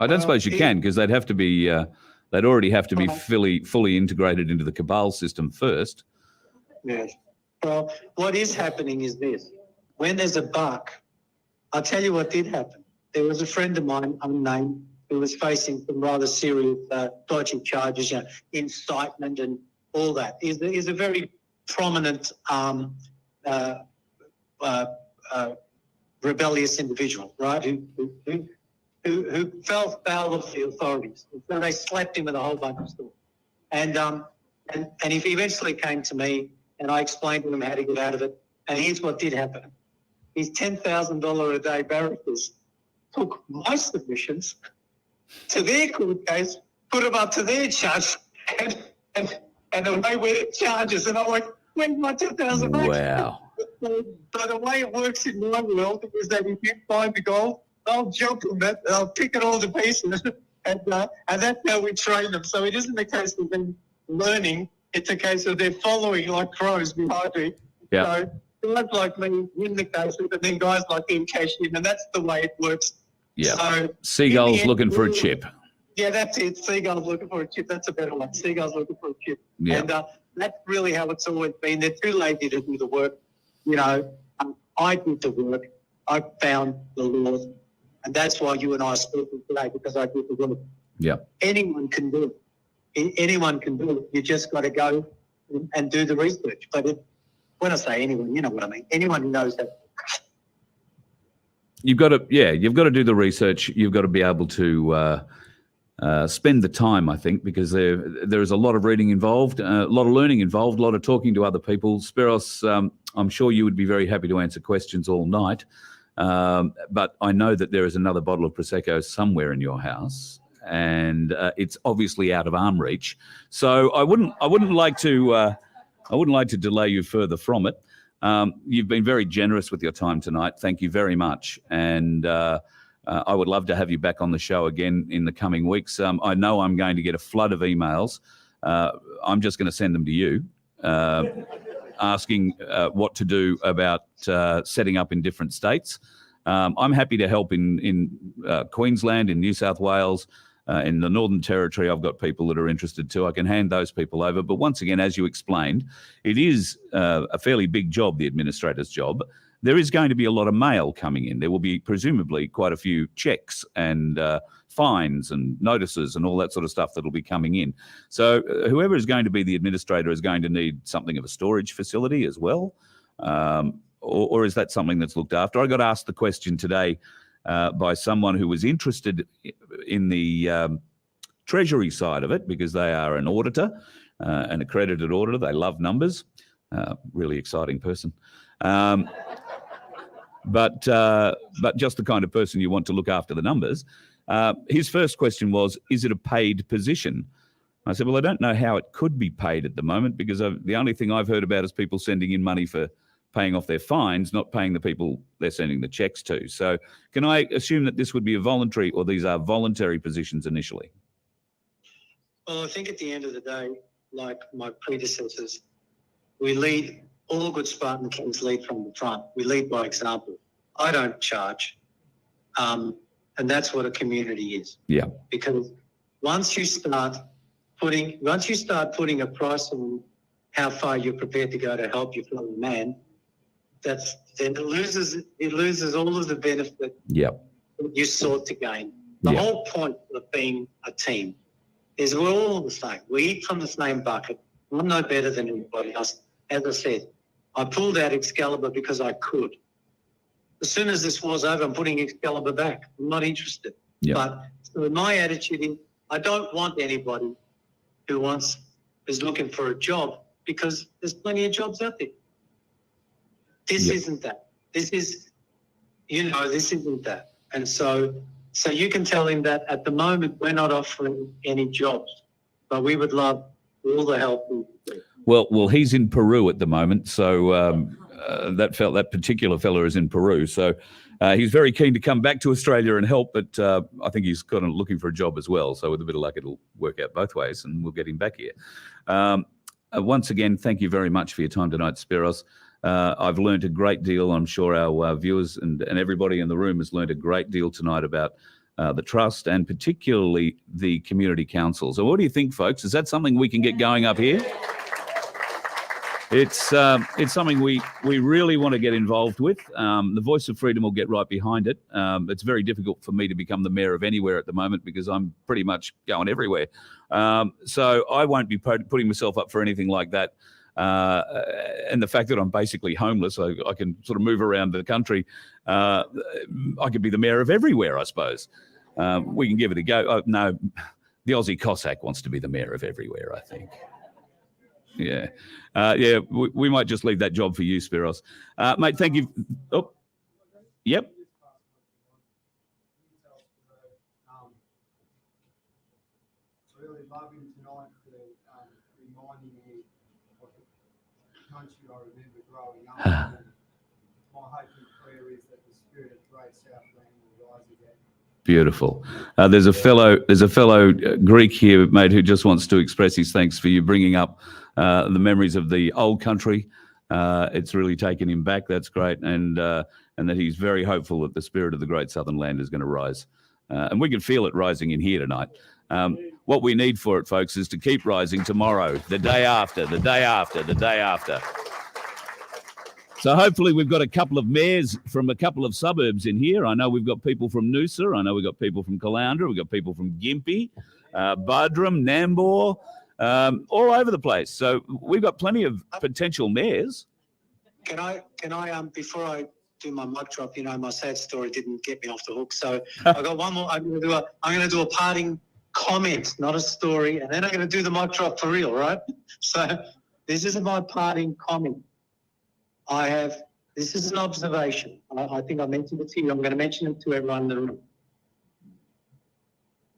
I don't suppose you can, because they'd have to be. They'd already have to be fully integrated into the cabal system first. Yes. Well, what is happening is this. When there's a buck, I'll tell you what did happen. There was a friend of mine, unnamed, who was facing some rather serious dodgy charges, incitement and all that. He's a very prominent rebellious individual, right, who fell foul of the authorities. So they slapped him with a whole bunch of stuff. And he eventually came to me, and I explained to him how to get out of it. And here's what did happen. His $10,000 a day barristers took my submissions to their court case, put them up to their judge, and away with the charges. And I'm like, where's my $10,000? Wow. So the way it works in my world is that if you find the gold, I'll jump on that, I'll pick it all to pieces, and that's how we train them. So it isn't a case of them learning, it's a case of they're following like crows behind me. Yeah. So guys like me win the cases, and then guys like him cash in, and that's the way it works. Yeah. So Seagulls looking for a chip. Yeah, that's it. Seagulls looking for a chip. That's a better one. Seagulls looking for a chip. Yeah. And that's really how it's always been. They're too lazy to do the work. I did the work. I found the laws. And that's why you and I are speaking today, because I did the work. Yeah. Anyone can do it. Anyone can do it. You just got to go and do the research. But when I say anyone, you know what I mean. Anyone who knows that. You've got to do the research. You've got to be able to spend the time, I think, because there is a lot of reading involved, a lot of learning involved, a lot of talking to other people. Spiros, I'm sure you would be very happy to answer questions all night. But I know that there is another bottle of Prosecco somewhere in your house, and it's obviously out of arm reach. So I wouldn't like to delay you further from it. You've been very generous with your time tonight. Thank you very much. And I would love to have you back on the show again in the coming weeks. I know I'm going to get a flood of emails. I'm just going to send them to you, asking what to do about setting up in different states. I'm happy to help in Queensland, in New South Wales, in the Northern Territory. I've got people that are interested too. I can hand those people over. But once again, as you explained, it is a fairly big job, the administrator's job. There is going to be a lot of mail coming in. There will be presumably quite a few checks and fines and notices and all that sort of stuff that will be coming in. So whoever is going to be the administrator is going to need something of a storage facility as well. Or is that something that's looked after? I got asked the question today by someone who was interested in the Treasury side of it, because they are an auditor, an accredited auditor. They love numbers. Really exciting person. But just the kind of person you want to look after the numbers. His first question was, is it a paid position? I said, well, I don't know how it could be paid at the moment, because the only thing I've heard about is people sending in money for paying off their fines, not paying the people they're sending the checks to. So can I assume that this would be a voluntary, or these are voluntary positions initially? Well, I think at the end of the day, like my predecessors, we lead, all good Spartan Kings lead from the front. We lead by example. I don't charge. And that's what a community is. Yeah. Because once you start putting a price on how far you're prepared to go to help your fellow man, then it loses all of the benefit that you sought to gain. The whole point of being a team is we're all the same. We eat from the same bucket. I'm no better than anybody else. As I said, I pulled out Excalibur because I could. As soon as this war's over, I'm putting Excalibur back. I'm not interested. But so my attitude is, I don't want anybody who is looking for a job, because there's plenty of jobs out there. This isn't that. This is, this isn't that. And so you can tell him that at the moment we're not offering any jobs, but we would love all the help we can get. Well, he's in Peru at the moment, so that particular fella is in Peru. So he's very keen to come back to Australia and help, but I think he's kind of looking for a job as well. So with a bit of luck, it'll work out both ways, and we'll get him back here. Once again, thank you very much for your time tonight, Spiros. I've learned a great deal. I'm sure our viewers and everybody in the room has learned a great deal tonight about the trust, and particularly the community council. So what do you think, folks? Is that something we can get going up here? It's something we really want to get involved with. The Voice of Freedom will get right behind it. It's very difficult for me to become the mayor of anywhere at the moment, because I'm pretty much going everywhere. So I won't be putting myself up for anything like that. And the fact that I'm basically homeless, I can sort of move around the country. I could be the mayor of everywhere, I suppose. We can give it a go. No, the Aussie Cossack wants to be the mayor of everywhere, I think. Yeah. We might just leave that job for you, Spiros. Mate, thank you. Oh, yep. Really love him tonight for reminding me of the country I remember growing up. My hope and prayer is that the spirit of Great Southland will rise again. Beautiful. There's a fellow Greek here, mate, who just wants to express his thanks for you bringing up the memories of the old country. It's really taken him back. That's great, and that he's very hopeful that the spirit of the Great Southern Land is going to rise, and we can feel it rising in here tonight. What we need for it, folks, is to keep rising tomorrow, the day after, the day after, the day after. So hopefully we've got a couple of mayors from a couple of suburbs in here. I know we've got people from Noosa. I know we've got people from Caloundra. We've got people from Gympie, Buderim, Nambour, all over the place. So we've got plenty of potential mayors. Can I before I do my mic drop, my sad story didn't get me off the hook. So I got one more. I'm going to do a parting comment, not a story, and then I'm going to do the mic drop for real, right? So this is my parting comment. I have This is an observation. I think I mentioned it to you. I'm going to mention it to everyone in the room.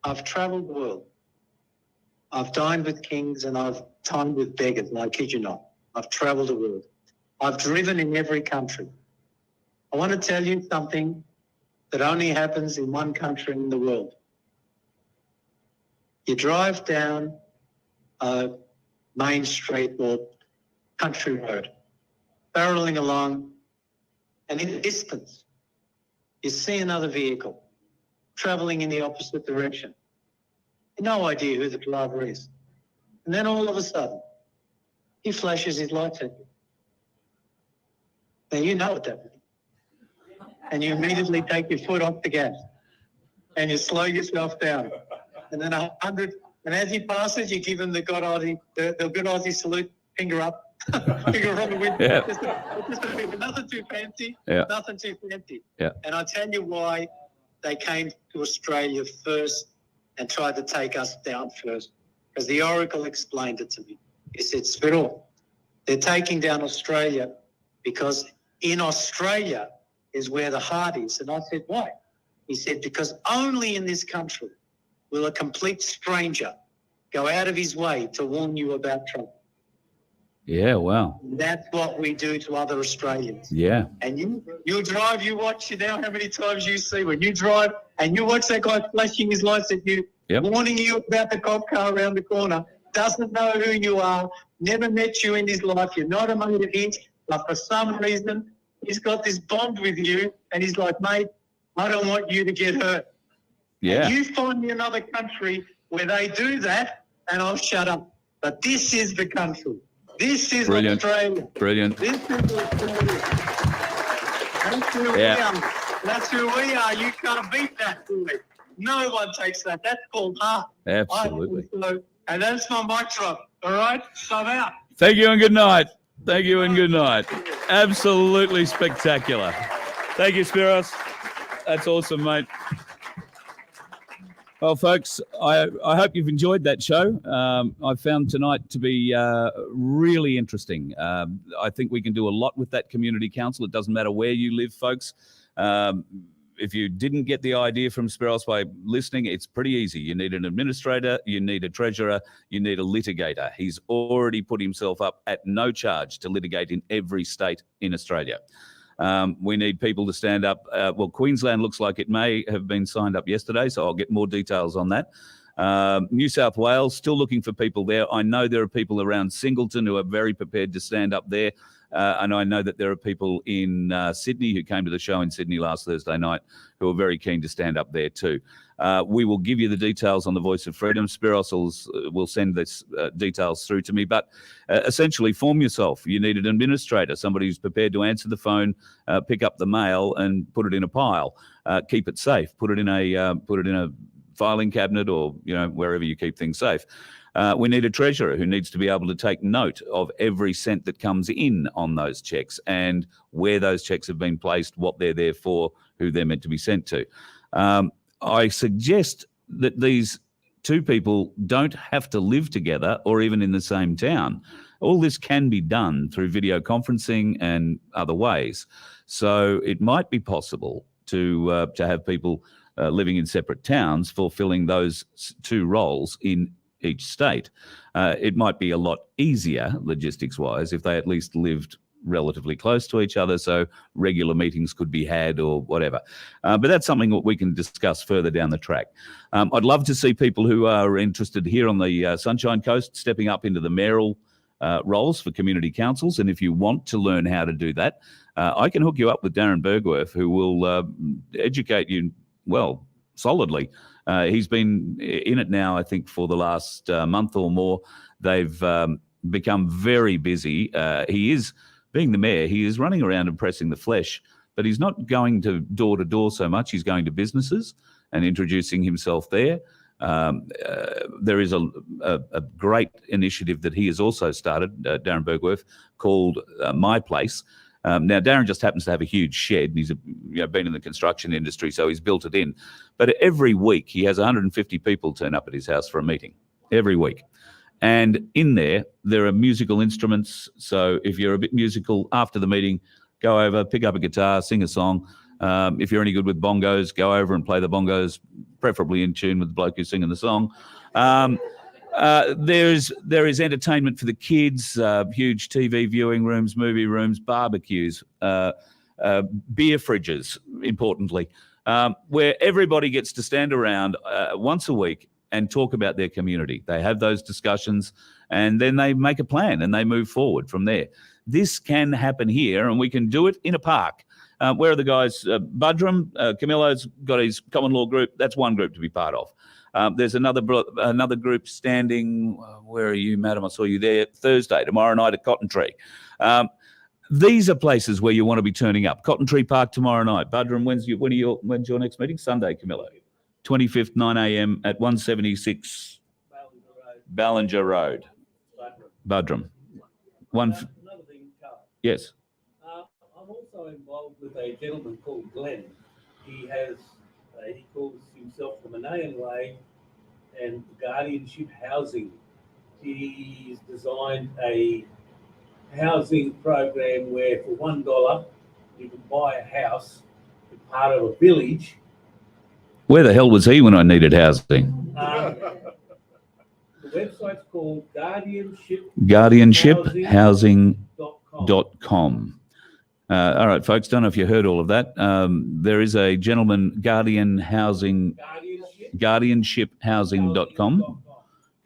I've travelled the world. I've dined with kings and I've dined with beggars, and I kid you not. I've travelled the world. I've driven in every country. I want to tell you something that only happens in one country in the world. You drive down a main street or country road, barreling along, and in the distance, you see another vehicle travelling in the opposite direction. No idea who the driver is. And then all of a sudden, he flashes his lights at you. Now you know what that means. And you immediately take your foot off the gas and you slow yourself down. And then 100, and as he passes, you give him the good Aussie salute, finger up, finger on the window. Yeah. Nothing too fancy, Yeah. nothing too fancy. Yeah. And I tell you why they came to Australia first and tried to take us down first. Because the Oracle explained it to me. He said, Spiro, they're taking down Australia because in Australia is where the heart is. And I said, why? He said, because only in this country will a complete stranger go out of his way to warn you about trouble. Yeah, wow. That's what we do to other Australians. Yeah. And you drive, you watch, you know how many times you see when you drive and you watch that guy flashing his lights at you, Yep. warning you about the cop car around the corner, doesn't know who you are, never met you in his life, you're not a mate of his, but for some reason he's got this bond with you and he's like, mate, I don't want you to get hurt. Yeah. And you find me another country where they do that and I'll shut up. But this is the country. This is Brilliant. Australia. Brilliant. This is Australia. That's who we Yeah. are. That's who we are. You can't beat that, really. No one takes that. That's called heart. Absolutely. And that's my mic drop. All right? So I'm out. Thank you and good night. Thank you and good night. Absolutely spectacular. Thank you, Spiros. That's awesome, mate. Well, folks, I hope you've enjoyed that show. I found tonight to be really interesting. I think we can do a lot with that community council. It doesn't matter where you live, folks. If you didn't get the idea from Spiros by listening, it's pretty easy. You need an administrator, you need a treasurer, you need a litigator. He's already put himself up at no charge to litigate in every state in Australia. We need people to stand up. Well, Queensland looks like it may have been signed up yesterday, so I'll get more details on that. New South Wales, still looking for people there. I know there are people around Singleton who are very prepared to stand up there. And I know that there are people in Sydney who came to the show in Sydney last Thursday night who are very keen to stand up there too. We will give you the details on the Voice of Freedom. Spiros will send this details through to me. But essentially, form yourself. You need an administrator, somebody who's prepared to answer the phone, pick up the mail, and put it in a pile. Keep it safe. Put it in a filing cabinet or wherever you keep things safe. We need a treasurer who needs to be able to take note of every cent that comes in on those checks and where those checks have been placed, what they're there for, who they're meant to be sent to. I suggest that these two people don't have to live together or even in the same town. All this can be done through video conferencing and other ways. So it might be possible to have people living in separate towns fulfilling those two roles in each state. It might be a lot easier logistics-wise if they at least lived relatively close to each other, so regular meetings could be had or whatever. But that's something that we can discuss further down the track. I'd love to see people who are interested here on the Sunshine Coast stepping up into the mayoral roles for community councils. And if you want to learn how to do that, I can hook you up with Darren Bergwerf, who will educate you, well, solidly. He's been in it now, I think, for the last month or more. They've become very busy. He is, being the mayor, he is running around and pressing the flesh, but he's not going to door so much. He's going to businesses and introducing himself there. There is a great initiative that he has also started, Darren Bergwerf, called My Place. Now, Darren just happens to have a huge shed, and he's been in the construction industry, so he's built it in. But every week, he has 150 people turn up at his house for a meeting, every week. And in there are musical instruments. So if you're a bit musical after the meeting, Go over, pick up a guitar, sing a song. If you're any good with bongos, go over and play the bongos, preferably in tune with the bloke who's singing the song. There is entertainment for the kids, huge TV viewing rooms, movie rooms, barbecues, beer fridges, importantly, where everybody gets to stand around once a week and talk about their community. They have those discussions and then they make a plan and they move forward from there. This can happen here and we can do it in a park. Where are the guys? Budrum, Camillo's got his common law group. That's one group to be part of. There's another group standing. Where are you, madam? I saw you there Thursday, tomorrow night at Cotton Tree. These are places where you want to be turning up. Cotton Tree Park tomorrow night. Budrum, when's your next meeting? Sunday, Camillo. 25th, 9 a.m. at 176 Ballinger Road. Budrum. Another thing, Carl. Yes. I'm also involved with a gentleman called Glenn. He calls himself the Manayan Way and Guardianship Housing. He's designed a housing program where for $1 you can buy a house, be part of a village. Where the hell was he when I needed housing? The website's called guardianshiphousing.com. All right, folks, don't know if you heard all of that. There is a gentleman, guardianshiphousing.com.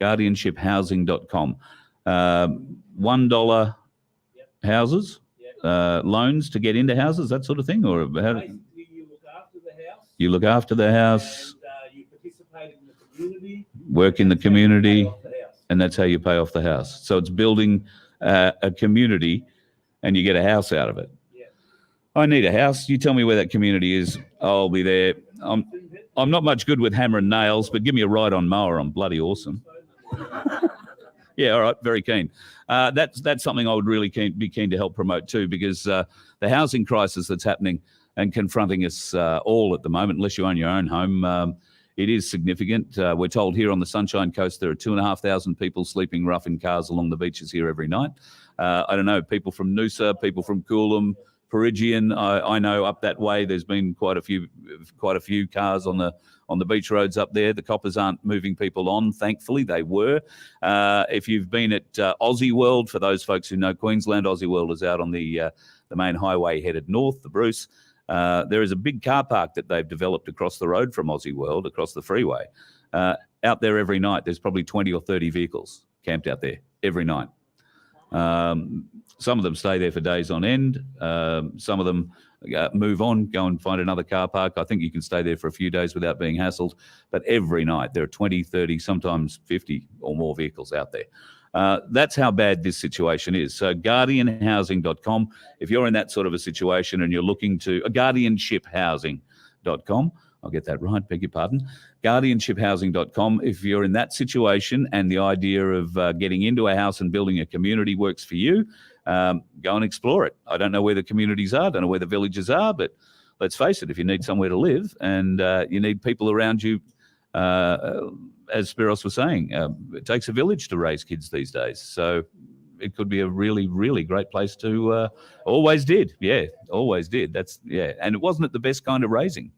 Guardianshiphousing.com. $1 houses, loans to get into houses, that sort of thing? Or how? Basically, you look after the house. You look after the house. And you participate in the community. Work in the community, And that's how you pay off the house. and that's how you pay off the house. So it's building a community and you get a house out of it. Yeah. I need a house. You tell me where that community is. I'll be there. I'm not much good with hammer and nails, but give me a ride on mower. I'm bloody awesome. Yeah, all right, very keen. That's something I would really be keen to help promote too, because the housing crisis that's happening and confronting us all at the moment, unless you own your own home, it is significant. We're told here on the Sunshine Coast there are 2,500 people sleeping rough in cars along the beaches here every night. I don't know, people from Noosa, people from Coolum, Perigian. I know up that way there's been quite a few cars on the beach roads up there. The coppers aren't moving people on, thankfully. They were. If you've been at Aussie World, for those folks who know Queensland, Aussie World is out on the main highway headed north, the Bruce. There is a big car park that they've developed across the road from Aussie World, across the freeway. Out there every night, there's probably 20 or 30 vehicles camped out there every night. Some of them stay there for days on end. Some of them move on, go and find another car park. I think you can stay there for a few days without being hassled. But every night there are 20, 30, sometimes 50 or more vehicles out there. That's how bad this situation is. So guardianhousing.com, if you're in that sort of a situation and you're looking to, guardianshiphousing.com, I'll get that right, beg your pardon. Guardianshiphousing.com. If you're in that situation and the idea of getting into a house and building a community works for you, go and explore it. I don't know where the communities are, don't know where the villages are, but let's face it, if you need somewhere to live and you need people around you, as Spiros was saying, it takes a village to raise kids these days. So it could be a really, really great place to, always did. Yeah, always did. And it wasn't the best kind of raising.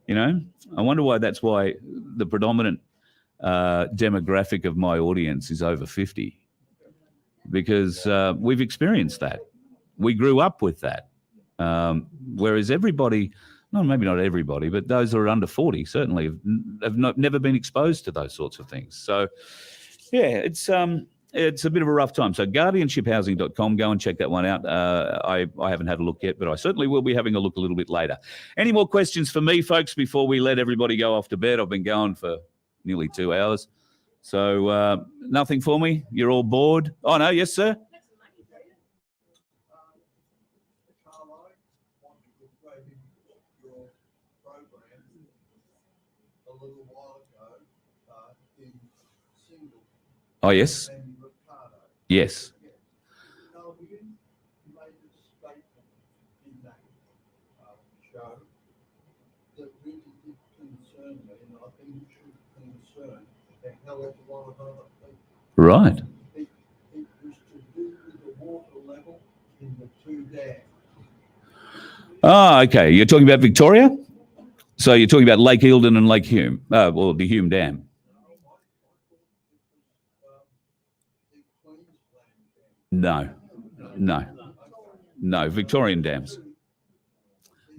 You know, I wonder why that's why the predominant demographic of my audience is over 50, because we've experienced that. We grew up with that. Whereas everybody, no, maybe not everybody, but those who are under 40 certainly have never been exposed to those sorts of things. So, yeah, it's a bit of a rough time. So guardianshiphousing.com, go and check that one out. I haven't had a look yet, but I certainly will be having a look a little bit later. Any more questions for me, folks, before we let everybody go off to bed? I've been going for nearly 2 hours. So nothing for me? You're all bored? Oh, no, yes, sir? Oh, yes. Yes. Now, you made a statement in that show that really did concern me, and I think it should concern the hell of a lot of other people. Right. It was to do with the water level in the two dams. Oh, okay. You're talking about Victoria? So you're talking about Lake Eildon and Lake Hume, or the Hume Dam? No, Victorian dams.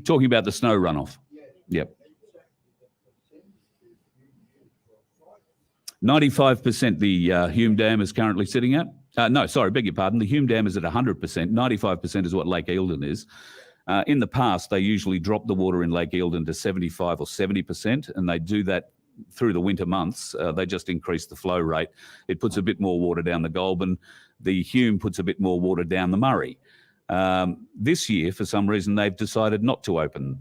Talking about the snow runoff. Yep. 95% the Hume Dam is currently sitting at. No, sorry, beg your pardon. The Hume Dam is at 100%. 95% is what Lake Eildon is. In the past, they usually drop the water in Lake Eildon to 75 or 70%, and they do that through the winter months. They just increase the flow rate. It puts a bit more water down the Goulburn. The Hume puts a bit more water down the Murray. This year, for some reason, they've decided not to open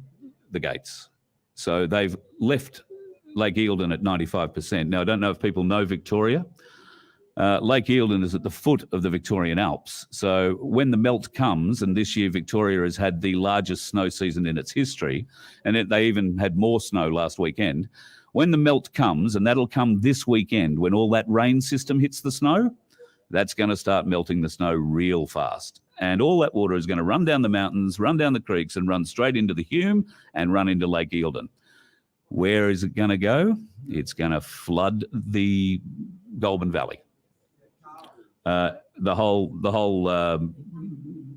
the gates. So they've left Lake Eildon at 95%. Now, I don't know if people know Victoria. Lake Eildon is at the foot of the Victorian Alps. So when the melt comes, and this year Victoria has had the largest snow season in its history, and they even had more snow last weekend. When the melt comes, and that'll come this weekend, when all that rain system hits the snow, that's going to start melting the snow real fast. And all that water is going to run down the mountains, run down the creeks, and run straight into the Hume and run into Lake Eildon. Where is it going to go? It's going to flood the Goulburn Valley. The whole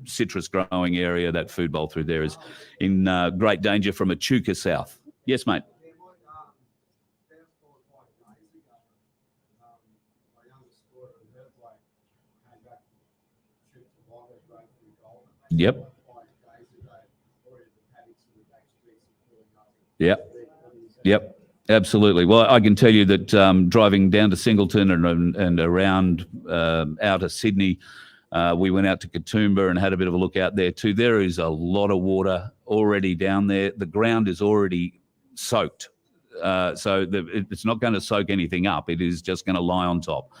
citrus growing area, that food bowl through there, is in great danger from Echuca south. Yes, mate. Yeah, about 4 or 5 days ago, my youngest daughter and her bloke came back from a trip to Waterfront Hotel. Yep. 5 days ago, already the paddocks and the back streets are filling up. Yep. Absolutely. Well, I can tell you that driving down to Singleton and around out of Sydney, we went out to Katoomba and had a bit of a look out there too. There is a lot of water already down there. The ground is already soaked. So it's not going to soak anything up. It is just going to lie on top.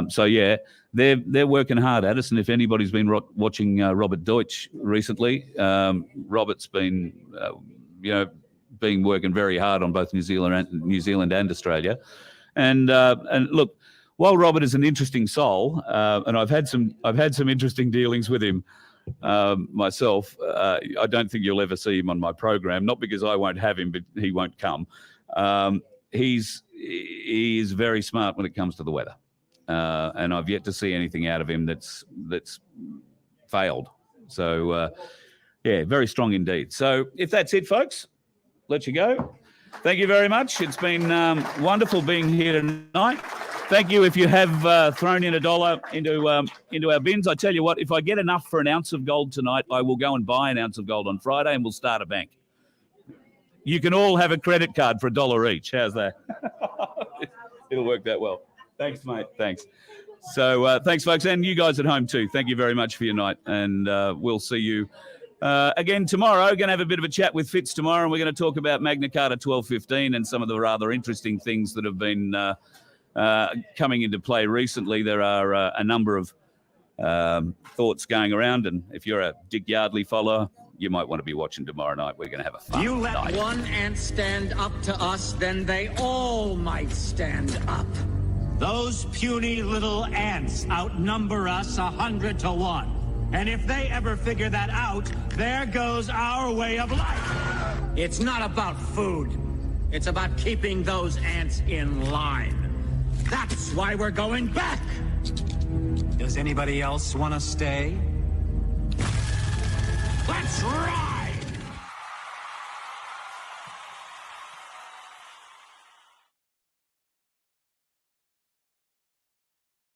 So, yeah, they're working hard at us. And if anybody's been watching Robert Deutsch recently, Robert's been, been working very hard on both New Zealand and Australia. And look, while Robert is an interesting soul, and I've had some interesting dealings with him myself, I don't think you'll ever see him on my program, not because I won't have him, but he won't come. He is very smart when it comes to the weather. And I've yet to see anything out of him that's failed. So, yeah, very strong indeed. So if that's it, folks, let you go. Thank you very much. It's been wonderful being here tonight. Thank you. If you have thrown in $1 into our bins, I tell you what, if I get enough for an ounce of gold tonight, I will go and buy an ounce of gold on Friday and we'll start a bank. You can all have a credit card for $1 each. How's that? It'll work that well. Thanks, mate. Thanks. So thanks, folks. And you guys at home too. Thank you very much for your night. And we'll see you again tomorrow. We're going to have a bit of a chat with Fitz tomorrow, and we're going to talk about Magna Carta 1215 and some of the rather interesting things that have been coming into play recently. There are a number of thoughts going around, and if you're a Dick Yardley follower, you might want to be watching tomorrow night. We're going to have a fun You let night. one ant stand up to us, then they all might stand up. Those puny little ants outnumber us 100 to 1. And if they ever figure that out, there goes our way of life. It's not about food. It's about keeping those ants in line. That's why we're going back. Does anybody else want to stay? Let's ride!